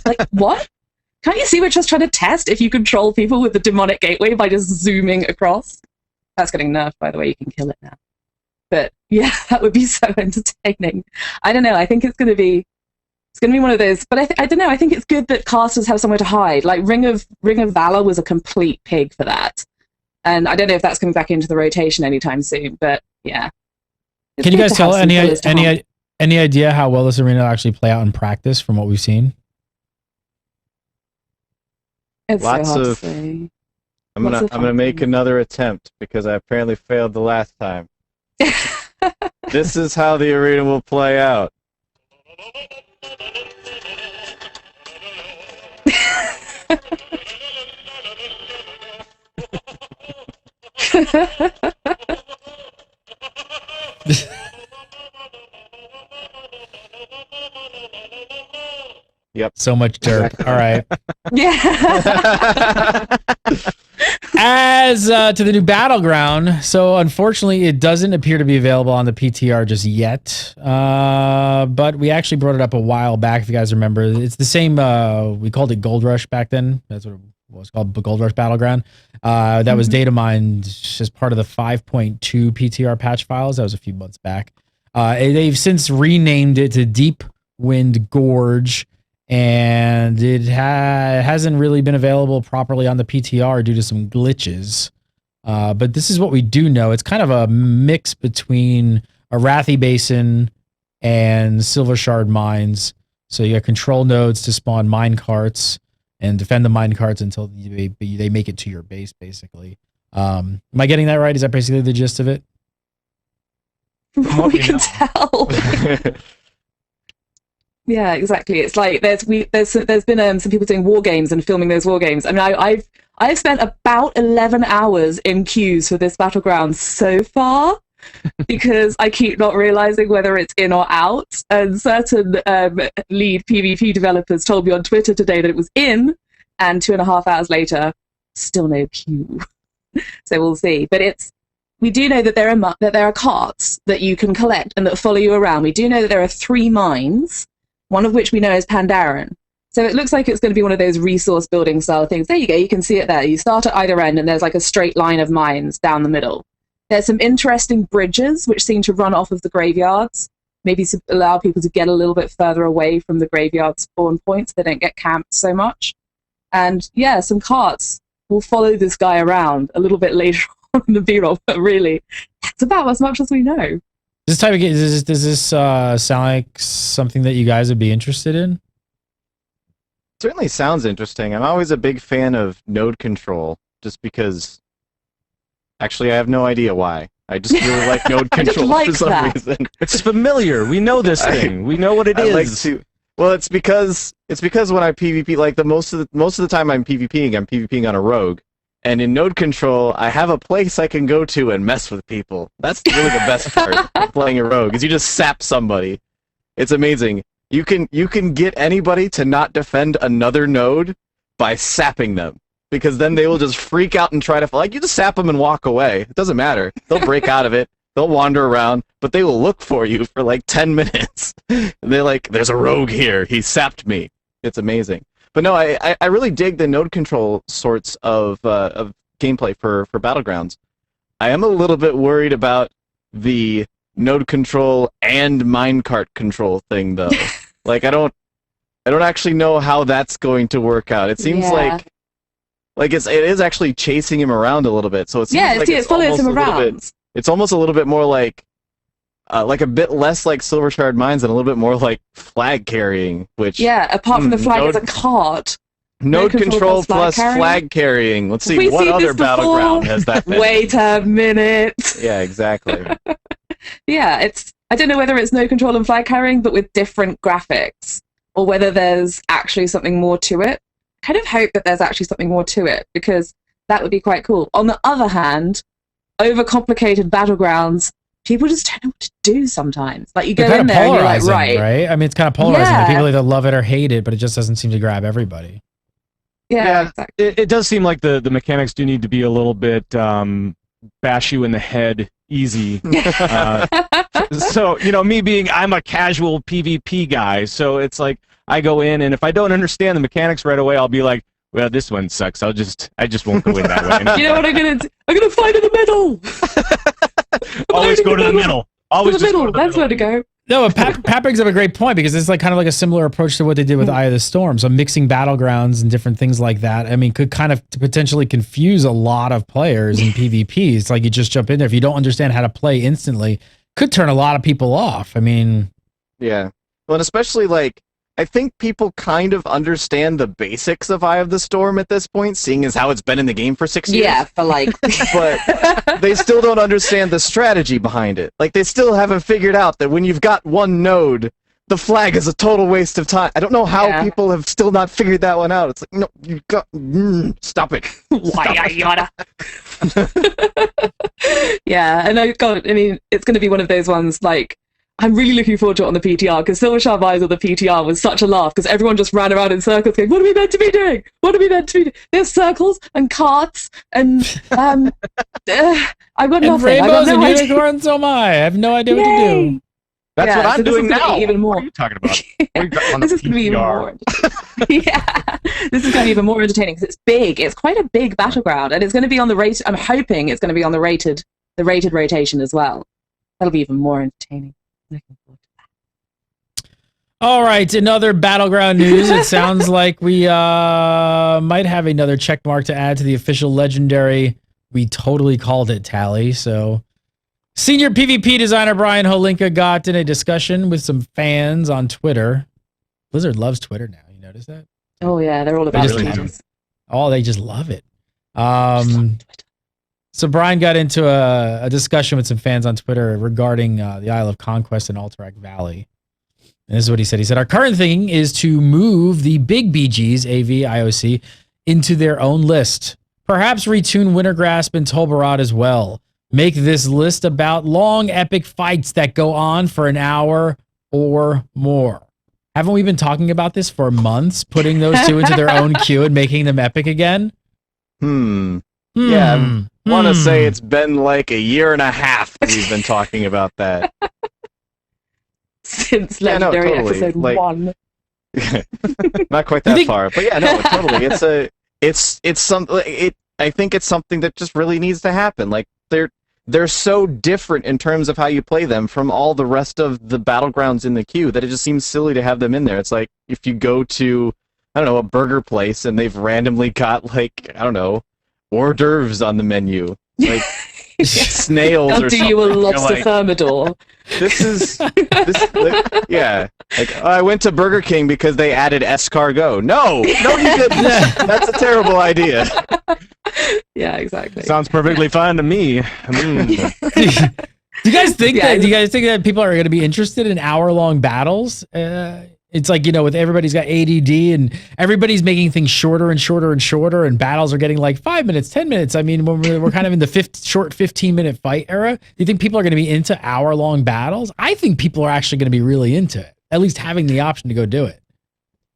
like what? Can't you see we're just trying to test if you control people with the demonic gateway by just zooming across? That's getting nerfed, by the way. You can kill it now. But yeah, that would be so entertaining. I don't know. I think it's going to be one of those. But I don't know. I think it's good that casters have somewhere to hide. Like Ring of Valor was a complete pig for that. And I don't know if that's coming back into the rotation anytime soon. But yeah.
Can you guys tell any idea how well this arena will actually play out in practice from what we've seen?
It's
Lots
so hard
of.
to say.
I'm gonna make another attempt because I apparently failed the last time. This is how the arena will play out. Yep.
So much dirt. All right.
Yeah.
As to the new battleground, so unfortunately it doesn't appear to be available on the PTR just yet, but we actually brought it up a while back, if you guys remember. It's the same, we called it Gold Rush back then. That's what it was called, Gold Rush Battleground. That was data mined as part of the 5.2 PTR patch files. That was a few months back. They've since renamed it to Deepwind Gorge, and it hasn't really been available properly on the PTR due to some glitches. But this is what we do know. It's kind of a mix between Arathi Basin and Silver Shard mines. So you got control nodes to spawn mine carts and defend the mine carts until they make it to your base, basically. Am I getting that right? Is that basically the gist of it?
We can tell. Yeah, exactly. It's like there's been some people doing war games and filming those war games. I mean, I've spent about 11 hours in queues for this battleground so far because I keep not realizing whether it's in or out. And certain lead PvP developers told me on Twitter today that it was in, and 2.5 hours later, still no queue. So we'll see. But we do know that there are carts that you can collect and that follow you around. We do know that there are 3 mines, one of which we know is Pandaren. So it looks like it's going to be one of those resource building style things. There you go, you can see it there. You start at either end and there's like a straight line of mines down the middle. There's some interesting bridges which seem to run off of the graveyards, maybe to allow people to get a little bit further away from the graveyard spawn points. They don't get camped so much. And yeah, some carts will follow this guy around a little bit later on in the B-roll, but really, that's about as much as we know.
This type of game, does this sound like something that you guys would be interested in?
Certainly sounds interesting. I'm always a big fan of node control, just because. Actually, I have no idea why. I just really like node control for some reason.
It's familiar. We know this thing. We know what it is.
Well, it's because when I PvP, like most of the time I'm PvPing on a rogue, And in node control, I have a place I can go to and mess with people. That's really the best part of playing a rogue, is you just sap somebody. It's amazing. You can get anybody to not defend another node by sapping them. Because then they will just freak out and try to... Like, you just sap them and walk away. It doesn't matter. They'll break out of it. They'll wander around. But they will look for you for like 10 minutes. And they're like, there's a rogue here. He sapped me. It's amazing. But no, I really dig the node control sorts of gameplay for Battlegrounds. I am a little bit worried about the node control and minecart control thing, though. Like, I don't actually know how that's going to work out. It seems like it is actually chasing him around a little bit. So it seems like
it follows him around.
It's almost a little bit more like a bit less like Silver Shard Mines and a little bit more like flag carrying, which... Yeah,
apart from the flag as a cart.
Node control plus flag carrying. Let's see, what other battleground has that been?
Wait a minute.
Yeah, exactly.
Yeah, I don't know whether it's node control and flag carrying, but with different graphics, or whether there's actually something more to it. I kind of hope that there's actually something more to it, because that would be quite cool. On the other hand, overcomplicated battlegrounds, people just don't know what to do sometimes. Like, you go in there and you're like, right.
I mean, it's kind of polarizing. Yeah. People either love it or hate it, but it just doesn't seem to grab everybody.
Yeah, exactly.
It does seem like the mechanics do need to be a little bit bash you in the head easy. So, me being, I'm a casual PvP guy, so it's like, I go in, and if I don't understand the mechanics right away, I'll be like, well, this one sucks. I just won't go in that way.
You know what I'm gonna do? I'm gonna fight in the middle.
Always go to the middle. Always
the middle. That's where to go.
No, Pat brings up a great point, because it's like kind of like a similar approach to what they did with Eye of the Storm. So mixing battlegrounds and different things like that, I mean, could kind of potentially confuse a lot of players in PvP. It's like you just jump in there. If you don't understand how to play instantly, could turn a lot of people off. I mean...
Yeah. Well, and especially, like, I think people kind of understand the basics of Eye of the Storm at this point, seeing as how it's been in the game for 6 years.
Yeah, for like...
But they still don't understand the strategy behind it. Like, they still haven't figured out that when you've got one node, the flag is a total waste of time. I don't know how people have still not figured that one out. It's like, no, you got... stop it.
Why Yeah, and I mean, it's going to be one of those ones, like, I'm really looking forward to it on the PTR, because Silver Shard Mines on the PTR was such a laugh, because everyone just ran around in circles going, what are we meant to be doing? What are we meant to be doing? There's circles and carts and I've got nothing.
Rainbows and unicorns, oh my. I have no idea what to do.
That's what I'm doing now.
Even more.
What are you talking about?
This is going to be even more. Yeah, this is going to be even more entertaining, because it's big. It's quite a big battleground, and it's going to be on the rate. I'm hoping it's going to be on the rated rotation as well. That'll be even more entertaining. Looking forward to that.
All right, another battleground news. It sounds like we might have another check mark to add to the official legendary "we totally called it" tally. So, senior PvP designer Brian Holinka got in a discussion with some fans on Twitter. Blizzard loves Twitter now. You notice that?
Oh yeah, they're all about it.
Oh, they just love it. So Brian got into a discussion with some fans on Twitter regarding the Isle of Conquest and Alterac Valley. And this is what he said. He said, our current thing is to move the big BGs, AV, IOC, into their own list. Perhaps retune Wintergrasp and Tolbarad as well. Make this list about long, epic fights that go on for an hour or more. Haven't we been talking about this for months, putting those two into their own queue and making them epic again?
Yeah, I want to say it's been like a year and a half that we've been talking about that.
Since Legendary episode 1.
Not quite that far, but yeah, no, totally. It's something. I think it's something that just really needs to happen. Like they're so different in terms of how you play them from all the rest of the battlegrounds in the queue that it just seems silly to have them in there. It's like if you go to, I don't know, a burger place and they've randomly got, like, I don't know, hors d'oeuvres on the menu, like snails or something.
Do you a lobster thermidor?
Yeah. Like, I went to Burger King because they added escargot. No, you didn't. That's a terrible idea.
Yeah, exactly.
Sounds perfectly fine to me.
Do you guys think that people are going to be interested in hour-long battles? It's like, with everybody's got ADD and everybody's making things shorter and shorter and shorter, and battles are getting like 5 minutes, 10 minutes. I mean, when we're kind of in the short 15-minute fight era, do you think people are going to be into hour-long battles? I think people are actually going to be really into it, at least having the option to go do it.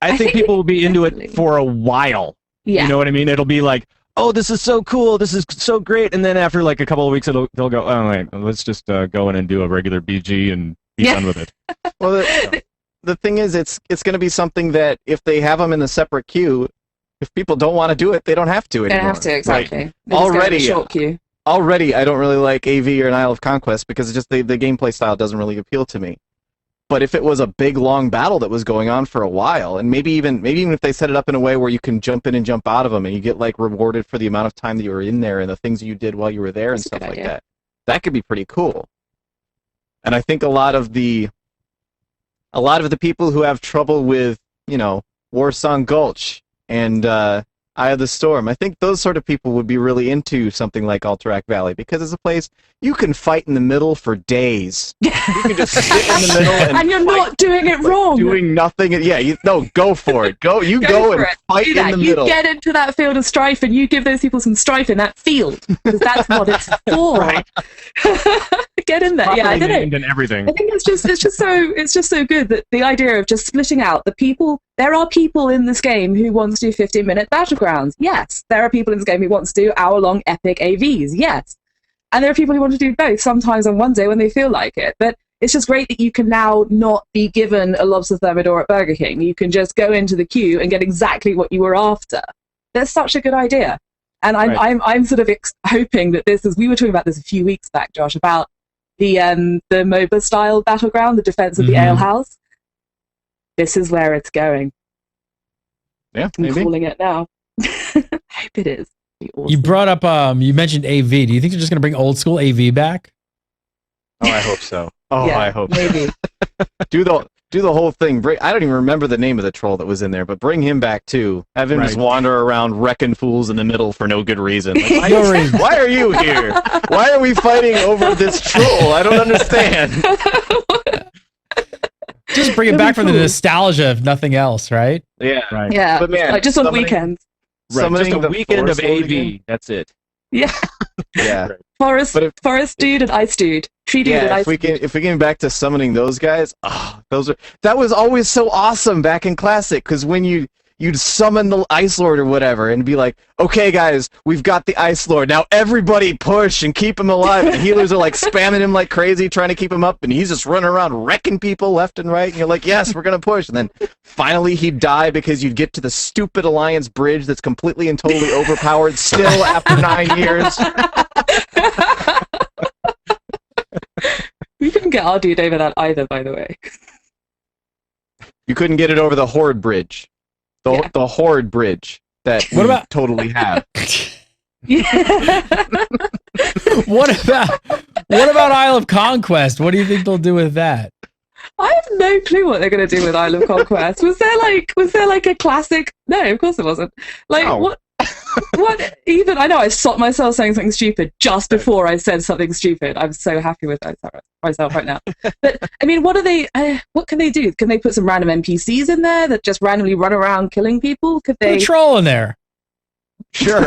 I think people will be into it for a while.
Yeah.
You know what I mean? It'll be like, oh, this is so cool, this is so great, and then after like a couple of weeks, they'll go, oh wait, let's just go in and do a regular BG and be done with it.
Well, the thing is, it's going to be something that if they have them in a separate queue, if people don't want to do it, they don't have to anymore.
They don't have to, exactly.
Right.
They just go in a short queue.
Already, I don't really like AV or an Isle of Conquest because it's just the gameplay style doesn't really appeal to me. But if it was a big, long battle that was going on for a while, and maybe even if they set it up in a way where you can jump in and jump out of them, and you get like rewarded for the amount of time that you were in there and the things you did while you were there and stuff like that, that could be pretty cool. And I think a lot of the people who have trouble with, Warsong Gulch and Eye of the Storm, I think those sort of people would be really into something like Alterac Valley because it's a place you can fight in the middle for days. You can just sit in the middle and
you're not doing it wrong.
Doing nothing. Yeah, go for it. Go and fight in the middle.
You get into that field of strife and you give those people some strife in that field because that's what it's for.
Right.
Get in there.
Properly
Yeah, I don't know.
named and everything.
I think it's just so good that the idea of just splitting out the people. There are people in this game who want to do 15-minute battlegrounds. Yes. There are people in this game who want to do hour-long epic AVs. Yes. And there are people who want to do both sometimes on one day when they feel like it. But it's just great that you can now not be given a lobster thermidor at Burger King. You can just go into the queue and get exactly what you were after. That's such a good idea. And I'm sort of hoping that we were talking about this a few weeks back, Josh, about the MOBA style battleground, the defense of the ale house. This is where it's going.
Yeah,
I'm
maybe.
calling it now. I hope it is. Awesome.
You brought up, you mentioned AV. Do you think they're just going to bring old school AV back?
Oh, I hope so. Oh,
Yeah,
I hope
maybe.
so. Do the whole thing. I don't even remember the name of the troll that was in there, but bring him back too. Have him just wander around wrecking fools in the middle for no good reason. Like, why are you here? Why are we fighting over this troll? I don't understand.
Just bring it back for the nostalgia, if nothing else, right?
Yeah.
Right.
Yeah,
But man,
like just on weekends.
Right. Just
Summoning
a
the
weekend of
Forest Lord
AV.
again?
That's it.
Yeah.
Yeah.
Forest dude and ice dude. Tree dude and
Yeah,
ice dude.
if we get back to summoning those guys, that was always so awesome back in Classic, because when you'd summon the Ice Lord or whatever and be like, okay guys, we've got the Ice Lord, now everybody push and keep him alive, and the healers are like spamming him like crazy trying to keep him up, and he's just running around wrecking people left and right, and you're like, yes, we're gonna push, and then finally he'd die because you'd get to the stupid Alliance bridge that's completely and totally overpowered still after 9 years.
We couldn't get our dude over that either, by the way.
You couldn't get it over the Horde bridge. The Horde bridge that
What about-
totally have.
Yeah.
What about Isle of Conquest? What do you think they'll do with that?
I have no clue what they're going to do with Isle of Conquest. Was there like a classic? No, of course it wasn't. Like,
No.
what even? I know I stopped myself saying something stupid just before I said something stupid. I'm so happy with myself right now. But I mean, what can they do? Can they put some random NPCs in there that just randomly run around killing people? Could
Put
they?
a troll in there.
Sure.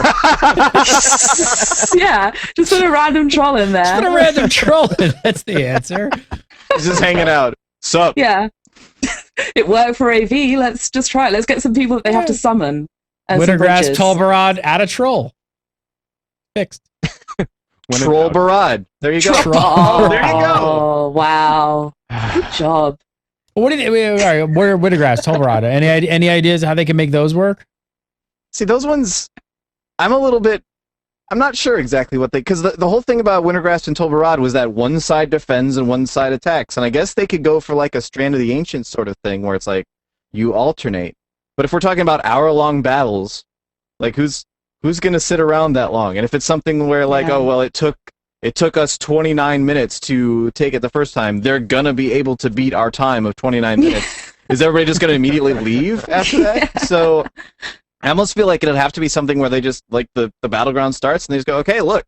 Yeah, just put a random troll in there.
Just put a random troll in. That's the answer.
He's just hanging out. Sup?
Yeah. It worked for AV. Let's just try it. Let's get some people that they have to summon. And some
Wintergrass,
bridges.
Tulbarad, add a troll. Fixed.
Troll Barad. There you go.
Oh,
there you go.
Oh, wow. Good job.
What do you think? All right, where Wintergrass, Tulbarad? Any ideas how they can make those work?
See, those ones, I'm not sure exactly what because the whole thing about Wintergrass and Tolbarad was that one side defends and one side attacks. And I guess they could go for like a Strand of the Ancients sort of thing where it's like you alternate. But if we're talking about hour-long battles, like who's going to sit around that long? And if it's something where like, oh, well, it took us 29 minutes to take it the first time, they're going to be able to beat our time of 29 minutes. Is everybody just going to immediately leave after that? So I almost feel like it'd have to be something where they just, like, the battleground starts and they just go, okay, look,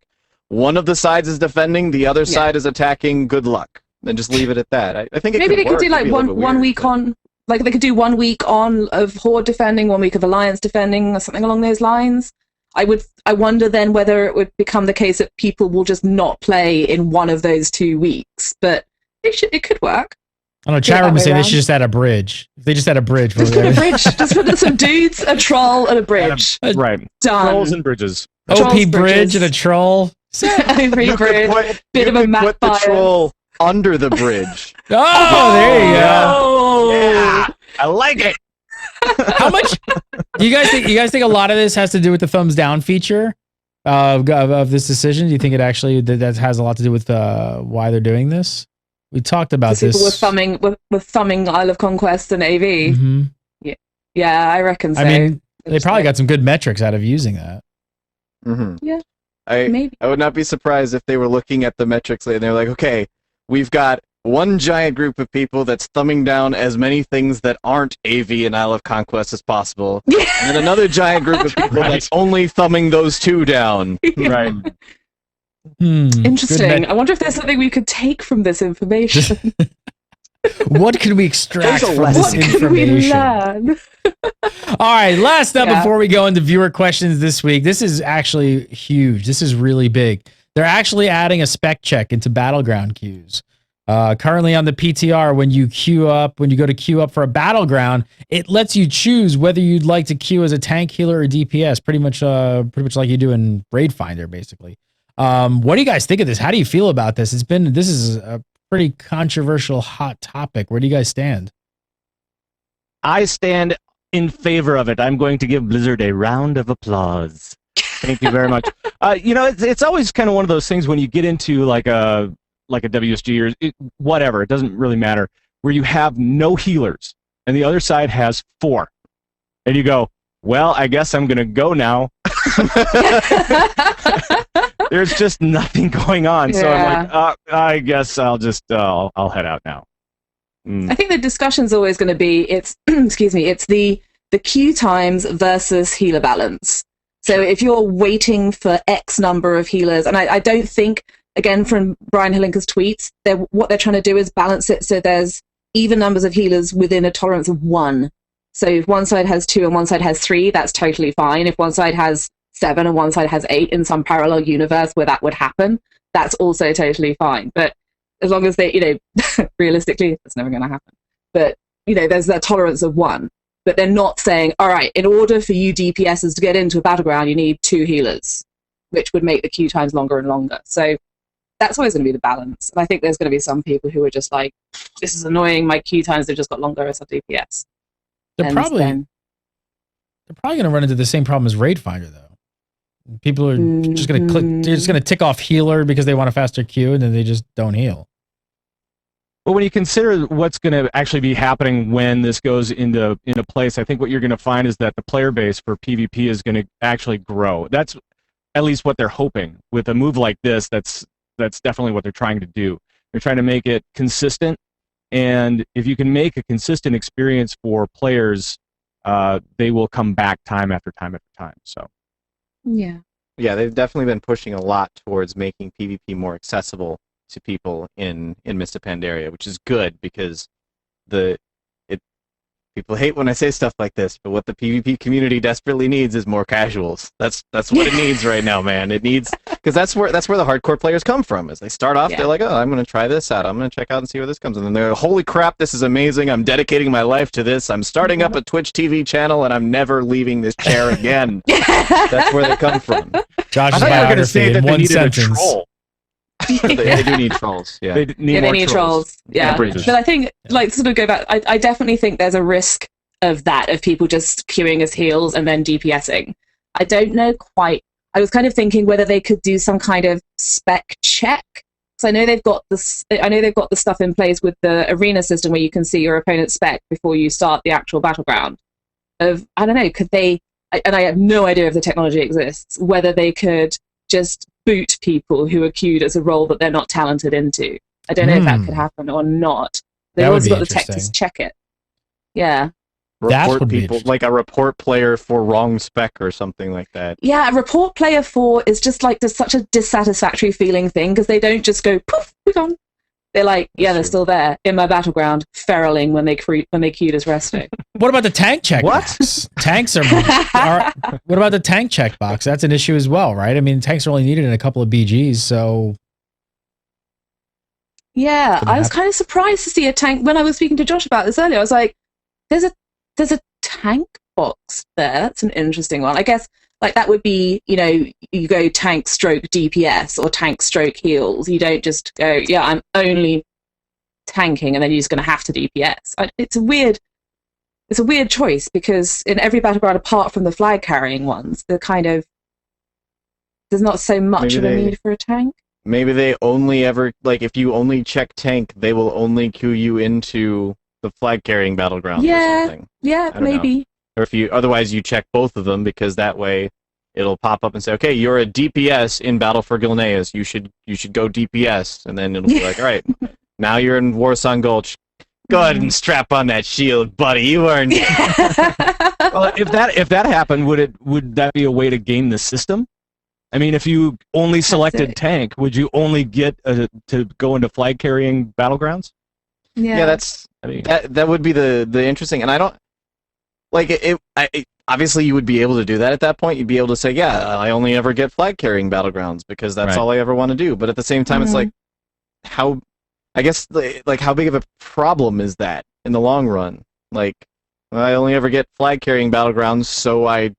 one of the sides is defending, the other side is attacking, good luck. And just leave it at that. I think it
Maybe
could
they could
work.
do
It'd
like
be a little bit
one
weird,
week
but-
on, Like they could do 1 week on of Horde defending, 1 week of Alliance defending, or something along those lines. I wonder then whether it would become the case that people will just not play in one of those 2 weeks. But it could work.
I don't know. Chat room is saying they should just add a bridge. If they just had a bridge.
Just put a bridge. Just put some dudes, a troll, and a bridge.
Right.
Done.
Trolls and bridges.
OP bridge and a troll.
OP bridge. Bit of a map
put the
bias.
troll under the bridge.
Oh, there you go.
Oh.
Yeah, I like it.
How much do you guys think? You guys think a lot of this has to do with the thumbs down feature of this decision? Do you think it actually that has a lot to do with why they're doing this? We talked about this.
People were thumbing Isle of Conquest and AV.
Mm-hmm.
Yeah, I reckon so.
I mean, they probably got some good metrics out of using that.
Mm-hmm.
Yeah,
I would not be surprised if they were looking at the metrics and they're like, okay, we've got one giant group of people that's thumbing down as many things that aren't AV and Isle of Conquest as possible, and then another giant group of people that's only thumbing those two down.
Right.
Interesting. I wonder if there's something we could take from this information.
What can we extract from this
What can we
information?
learn?
All right, last up
Yeah.
before we go into viewer questions this week. This is actually huge. This is really big. They're actually adding a spec check into battleground queues. Currently on the PTR, when you go to queue up for a battleground, it lets you choose whether you'd like to queue as a tank, healer, or DPS. Pretty much like you do in Raid Finder, basically. What do you guys think of this? How do you feel about this? This is a pretty controversial, hot topic. Where do you guys stand?
I stand in favor of it. I'm going to give Blizzard a round of applause. Thank you very much. It's always kind of one of those things when you get into like a WSG or whatever, it doesn't really matter, where you have no healers and the other side has 4. And you go, well, I guess I'm going to go now. There's just nothing going on. So I'm like, I guess I'll just, I'll head out now.
I think the discussion's always going to be, it's the queue times versus healer balance. So if you're waiting for X number of healers, and I don't think, again, from Brian Hilinka's tweets, what they're trying to do is balance it so there's even numbers of healers within a tolerance of 1. So if one side has 2 and one side has 3, that's totally fine. If one side has 7 and one side has 8 in some parallel universe where that would happen, that's also totally fine. But as long as they, realistically, that's never going to happen. But, there's that tolerance of 1. But they're not saying, all right, in order for you DPSs to get into a battleground, you need 2 healers, which would make the queue times longer and longer. So that's always going to be the balance. And I think there's going to be some people who are just like, this is annoying, my queue times have just got longer as a DPS.
They're probably going to run into the same problem as Raid Finder, though. People are just going to click, they're just going to tick off healer because they want a faster queue, and then they just don't heal.
Well, when you consider what's going to actually be happening when this goes into place, I think what you're going to find is that the player base for PvP is going to actually grow. That's at least what they're hoping. With a move like this, that's definitely what they're trying to do. They're trying to make it consistent, and if you can make a consistent experience for players, they will come back time after time after time. So,
yeah,
they've definitely been pushing a lot towards making PvP more accessible to people in Mist of Pandaria, which is good because people hate when I say stuff like this, but what the PvP community desperately needs is more casuals. That's what it needs right now, man. It needs, because that's where the hardcore players come from. Is they start off, they're like, oh, I'm going to try this out. I'm going to check out and see where this comes. And then they're, holy crap, this is amazing. I'm dedicating my life to this. I'm starting up a Twitch TV channel, and I'm never leaving this chair again. That's where they come from.
Josh's biography in one sentence.
They do need trolls. Yeah,
they need trolls. Yeah, but I think, sort of go back. I definitely think there's a risk of that, of people just queuing as heals and then DPSing. I don't know quite. I was kind of thinking whether they could do some kind of spec check. So I know they've got this. I know they've got the stuff in place with the arena system where you can see your opponent's spec before you start the actual battleground. I don't know. Could they? And I have no idea if the technology exists. Whether they could just boot people who are queued as a role that they're not talented into. I don't know if that could happen or not. They've always got the tech to check it. Yeah.
Report people, like a report player for wrong spec or something like that.
Yeah, a report player for is just such a dissatisfactory feeling thing, because they don't just go, poof, we're gone. They're like, yeah, they're
true.
still there in my battleground, feraling when they queued as resting.
What about the tank checkbox? Tanks are. What about the tank checkbox? That's an issue as well, right? I mean, tanks are only needed in a couple of BGs, so.
Yeah, I was kind of surprised to see a tank when I was speaking to Josh about this earlier. I was like, there's a tank box there. That's an interesting one. I guess like that would be, you go tank stroke DPS or tank stroke heals. You don't just go, yeah, I'm only tanking, and then you're just going to have to DPS. It's a weird choice because in every battleground apart from the flag carrying ones, there's not so much of a need for a tank.
Maybe they only ever, like, if you only check tank, they will only queue you into the flag carrying battleground or something.
Yeah, maybe.
Or if you, otherwise you check both of them, because that way it'll pop up and say, okay, you're a DPS in Battle for Gilneas. You should go DPS, and then it'll be like, all right, now you're in Warsong Gulch. Go ahead and strap on that shield, buddy. You earned it.
Well, if that happened, would that be a way to game the system? I mean, if you only selected tank, would you only get to go into flag carrying battlegrounds?
Yeah,
that would be the interesting. And I don't like it. Obviously, you would be able to do that at that point. You'd be able to say, yeah, I only ever get flag carrying battlegrounds because that's all I ever want to do. But at the same time, it's like, how big of a problem is that in the long run? Like, I only ever get flag carrying battlegrounds, so I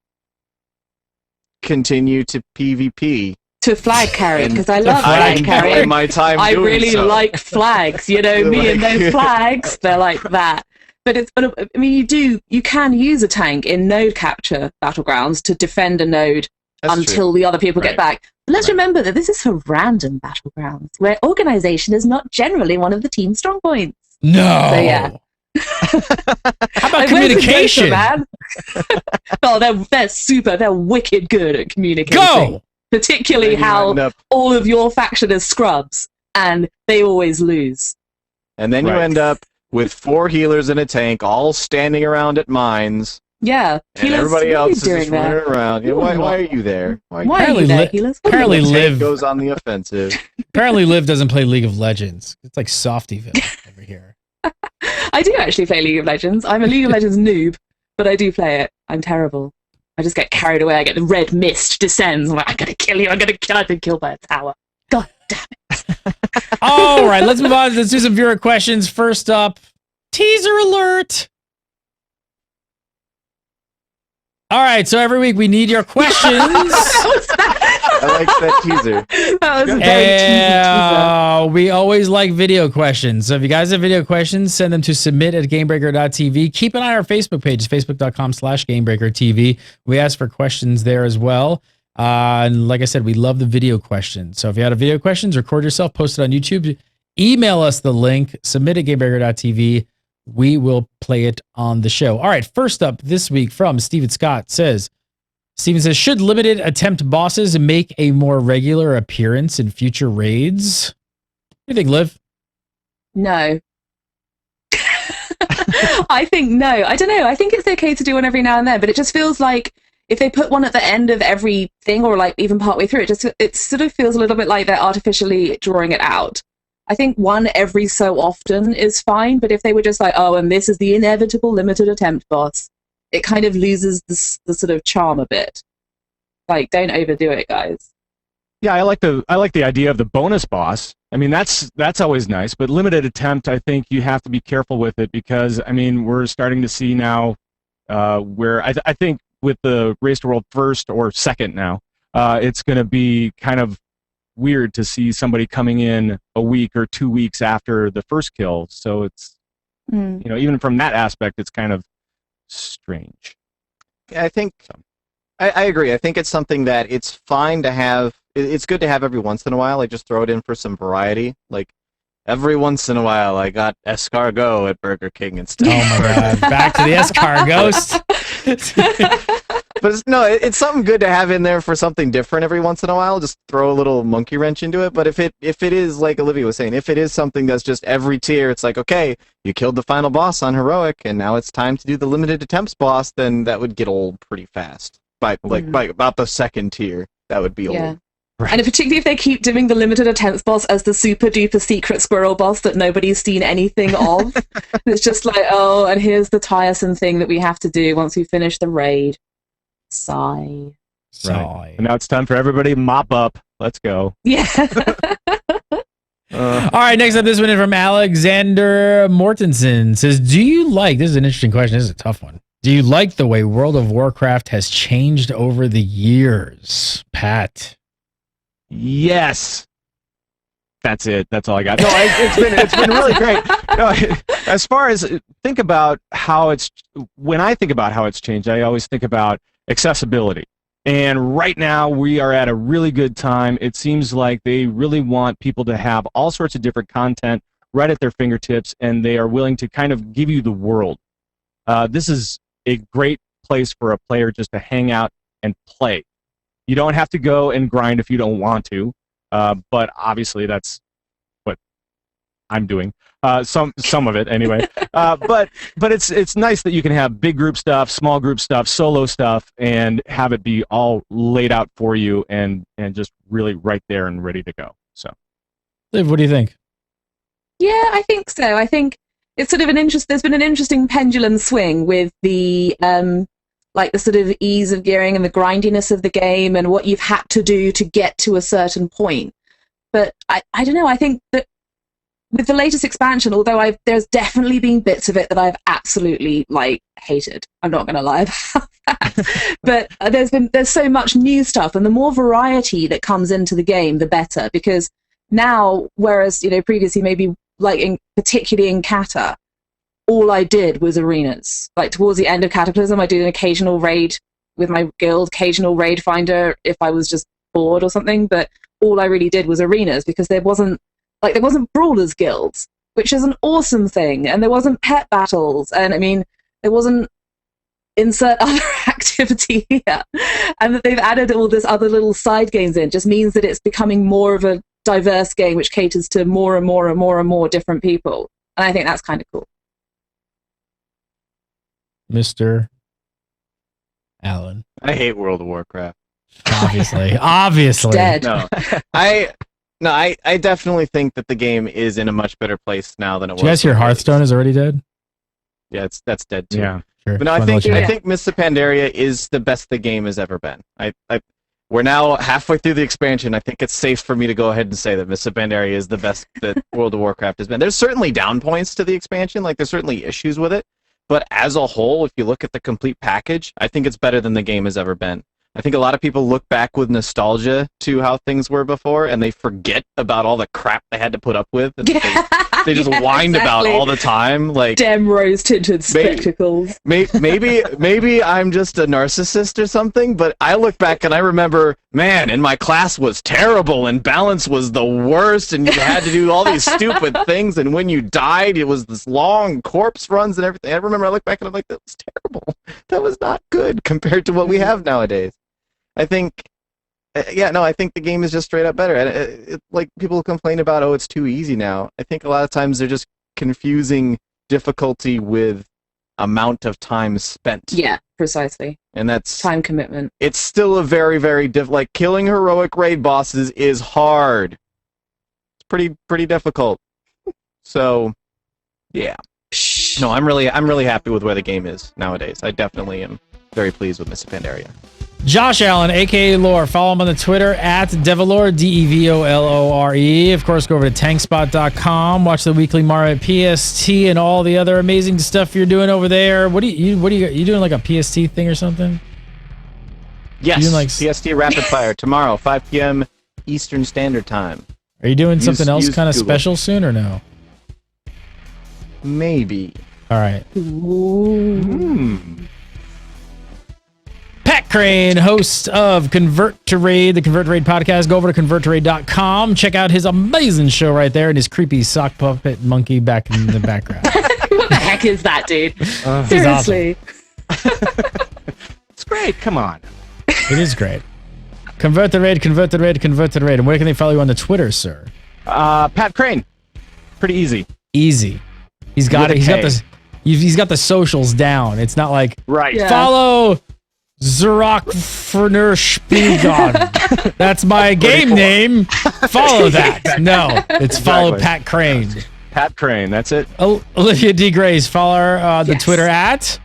continue to PvP.
To flag carry, because I love flag carrying.
My time
I
doing
really
so.
like flags, me and those flags, they're like that. But I mean, you can use a tank in node capture battlegrounds to defend a node until the other people get back. But let's remember that this is for random battlegrounds, where organization is not generally one of the team's strong points.
No.
So yeah.
How about communication?
They're wicked good at communicating.
Go!
Particularly how all of your faction is scrubs, and they always lose.
And then you end up with 4 healers in a tank, all standing around at mines.
Yeah,
and everybody else is just running around. Why are you there?
Why are you there, healers?
Apparently, Liv
goes on the offensive.
Apparently, Liv doesn't play League of Legends. It's like Softyville over here.
I do actually play League of Legends. I'm a League of Legends noob, but I do play it. I'm terrible. I just get carried away. I get the red mist descends. I'm like, I gotta kill you. I've been killed by a tower. God damn it.
All right, let's move on. Let's do some viewer questions. First up, teaser alert. All right, so every week we need your questions.
I like that teaser.
That was a very teaser.
We always like video questions. So if you guys have video questions, send them to submit@gamebreaker.tv. Keep an eye on our Facebook page, facebook.com/gamebreakertv. We ask for questions there as well. And like I said, we love the video questions. So if you had a video questions, record yourself, post it on YouTube, email us the link, submit@gamebreaker.tv. We will play it on the show. All right, first up this week from Steven Scott says, should limited attempt bosses make a more regular appearance in future raids? What do you think, Liv?
No. I think no. I don't know. I think it's okay to do one every now and then, but it just feels like if they put one at the end of every thing or like even partway through, it sort of feels a little bit like they're artificially drawing it out. I think one every so often is fine, but if they were just like, oh, and this is the inevitable limited attempt boss, it kind of loses the sort of charm a bit. Like, don't overdo it, guys.
Yeah, I like the idea of the bonus boss. I mean, that's always nice, but limited attempt, I think you have to be careful with it because, I mean, we're starting to see now where I think with the Race to World first or second now, it's going to be kind of weird to see somebody coming in a week or 2 weeks after the first kill. So it's, even from that aspect, it's kind of strange.
Yeah, I think I agree. I think it's something that it's fine to have. It's good to have every once in a while. Like, just throw it in for some variety. Like, every once in a while, I got escargot at Burger King and stuff.
Oh my God! Back to the escargots.
But it's something good to have in there for something different every once in a while. Just throw a little monkey wrench into it. But if it is, like Olivia was saying, if it is something that's just every tier, it's like, okay, you killed the final boss on heroic, and now it's time to do the limited attempts boss, then that would get old pretty fast. By about the second tier, that would be old.
Right.
And particularly if they keep doing the limited attempts boss as the super duper secret squirrel boss that nobody's seen anything of. It's just like, oh, and here's the tiresome thing that we have to do once we finish the raid. Sigh.
Right. And now it's time for everybody to mop up. Let's go.
Yeah.
All right, next up, this one is from Alexander Mortensen. Says, do you like, this is an interesting question, this is a tough one. Do you like the way World of Warcraft has changed over the years? Pat.
Yes. That's it. That's all I got. No, it's been really great. No, as far as think about how when I think about how it's changed, I always think about accessibility. And right now we are at a really good time. It seems like they really want people to have all sorts of different content right at their fingertips, and they are willing to kind of give you the world. This is a great place for a player just to hang out and play. You don't have to go and grind if you don't want to, but obviously that's what I'm doing. Some of it anyway. But it's nice that you can have big group stuff, small group stuff, solo stuff, and have it be all laid out for you and just really right there and ready to go. So,
Liv, what do you think?
Yeah, I think so. I think it's sort of there's been an interesting pendulum swing with the like the sort of ease of gearing and the grindiness of the game and what you've had to do to get to a certain point. But I don't know, I think that with the latest expansion, although there's definitely been bits of it that I've absolutely hated. I'm not going to lie about that. But there's so much new stuff, and the more variety that comes into the game, the better. Because now, whereas previously maybe particularly in Cata, all I did was arenas. Towards the end of Cataclysm, I did an occasional raid with my guild, occasional raid finder if I was just bored or something. But all I really did was arenas because there wasn't brawlers guilds, which is an awesome thing, and there wasn't pet battles, and I mean there wasn't insert other activity here, and that they've added all this other little side games in just means that it's becoming more of a diverse game which caters to more and more and more and more different people, and I think that's kind of cool.
Mr. Allen.
I hate World of Warcraft.
Obviously.
Dead.
No, I definitely think that the game is in a much better place now than it was.
Did you guys hear Hearthstone is already dead?
Yeah, that's dead too.
Yeah, sure.
But no, I think Mists of Pandaria is the best the game has ever been. We're now halfway through the expansion. I think it's safe for me to go ahead and say that Mists of Pandaria is the best that World of Warcraft has been. There's certainly down points to the expansion, there's certainly issues with it, but as a whole, if you look at the complete package, I think it's better than the game has ever been. I think a lot of people look back with nostalgia to how things were before, and they forget about all the crap they had to put up with. And they just whined about all the time.
Damn rose-tinted spectacles.
Maybe I'm just a narcissist or something, but I look back and I remember, man, and my class was terrible, and balance was the worst, and you had to do all these stupid things, and when you died, it was this long corpse runs and everything. I look back and I'm like, that was terrible. That was not good compared to what we have nowadays. I think the game is just straight up better. People complain about, it's too easy now. I think a lot of times they're just confusing difficulty with amount of time spent.
Yeah, precisely.
And that's
time commitment.
It's still a very, very killing heroic raid bosses is hard. It's pretty difficult. So, yeah. No, I'm really happy with where the game is nowadays. I definitely am very pleased with Mists of Pandaria.
Josh Allen, aka Lore. Follow him on the Twitter at Devolore, DEVOLORE. Of course, go over to tankspot.com. Watch the weekly Mario PST and all the other amazing stuff you're doing over there. What are you doing, like a PST thing or something?
Yes, PST Rapid Fire tomorrow, 5 p.m. Eastern Standard Time.
Are you doing something else kind of special soon or no?
Maybe.
All right. Pat Krane, host of Convert to Raid, the Convert to Raid podcast. Go over to converttoraid.com. Check out his amazing show right there and his creepy sock puppet monkey back in the background.
What the heck is that, dude? Seriously.
Awesome.
It's great. Come on.
It is great. Convert to Raid, Convert to Raid, Convert to Raid. And where can they follow you on the Twitter, sir?
Pat Krane. Pretty easy.
Easy. He's got it. He's got the socials down. It's not like
right.
Follow Zerachfurnerspiegon. That's my game name. Follow that. No, it's follow Pat Krane.
Pat Krane, that's it.
Olivia D. Grace. Follow her the
Yes.
Twitter at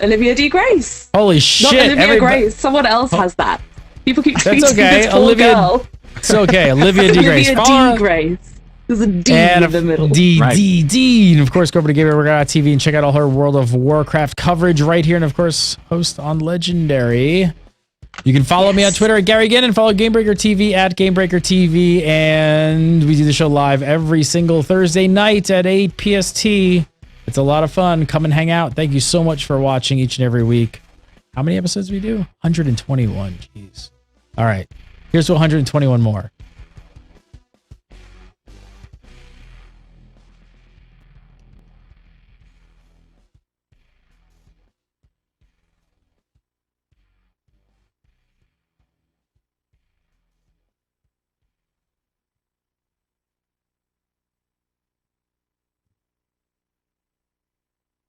Olivia D. Grace.
Holy shit.
Not Olivia Grace. Someone else has that. People keep tweeting
okay.
this poor
Olivia-
girl.
It's okay. Olivia D. Grace.
Olivia
Follow
D.
her.
Grace. There's a D
And
in the middle.
D. And of course, go over to GameBreaker.tv and check out all her World of Warcraft coverage right here. And of course, host on Legendary. You can follow me on Twitter at Gary Gannon. Follow GameBreaker TV at GameBreaker TV. And we do the show live every single Thursday night at 8 PST. It's a lot of fun. Come and hang out. Thank you so much for watching each and every week. How many episodes do we do? 121. Jeez. All right. Here's to 121 more.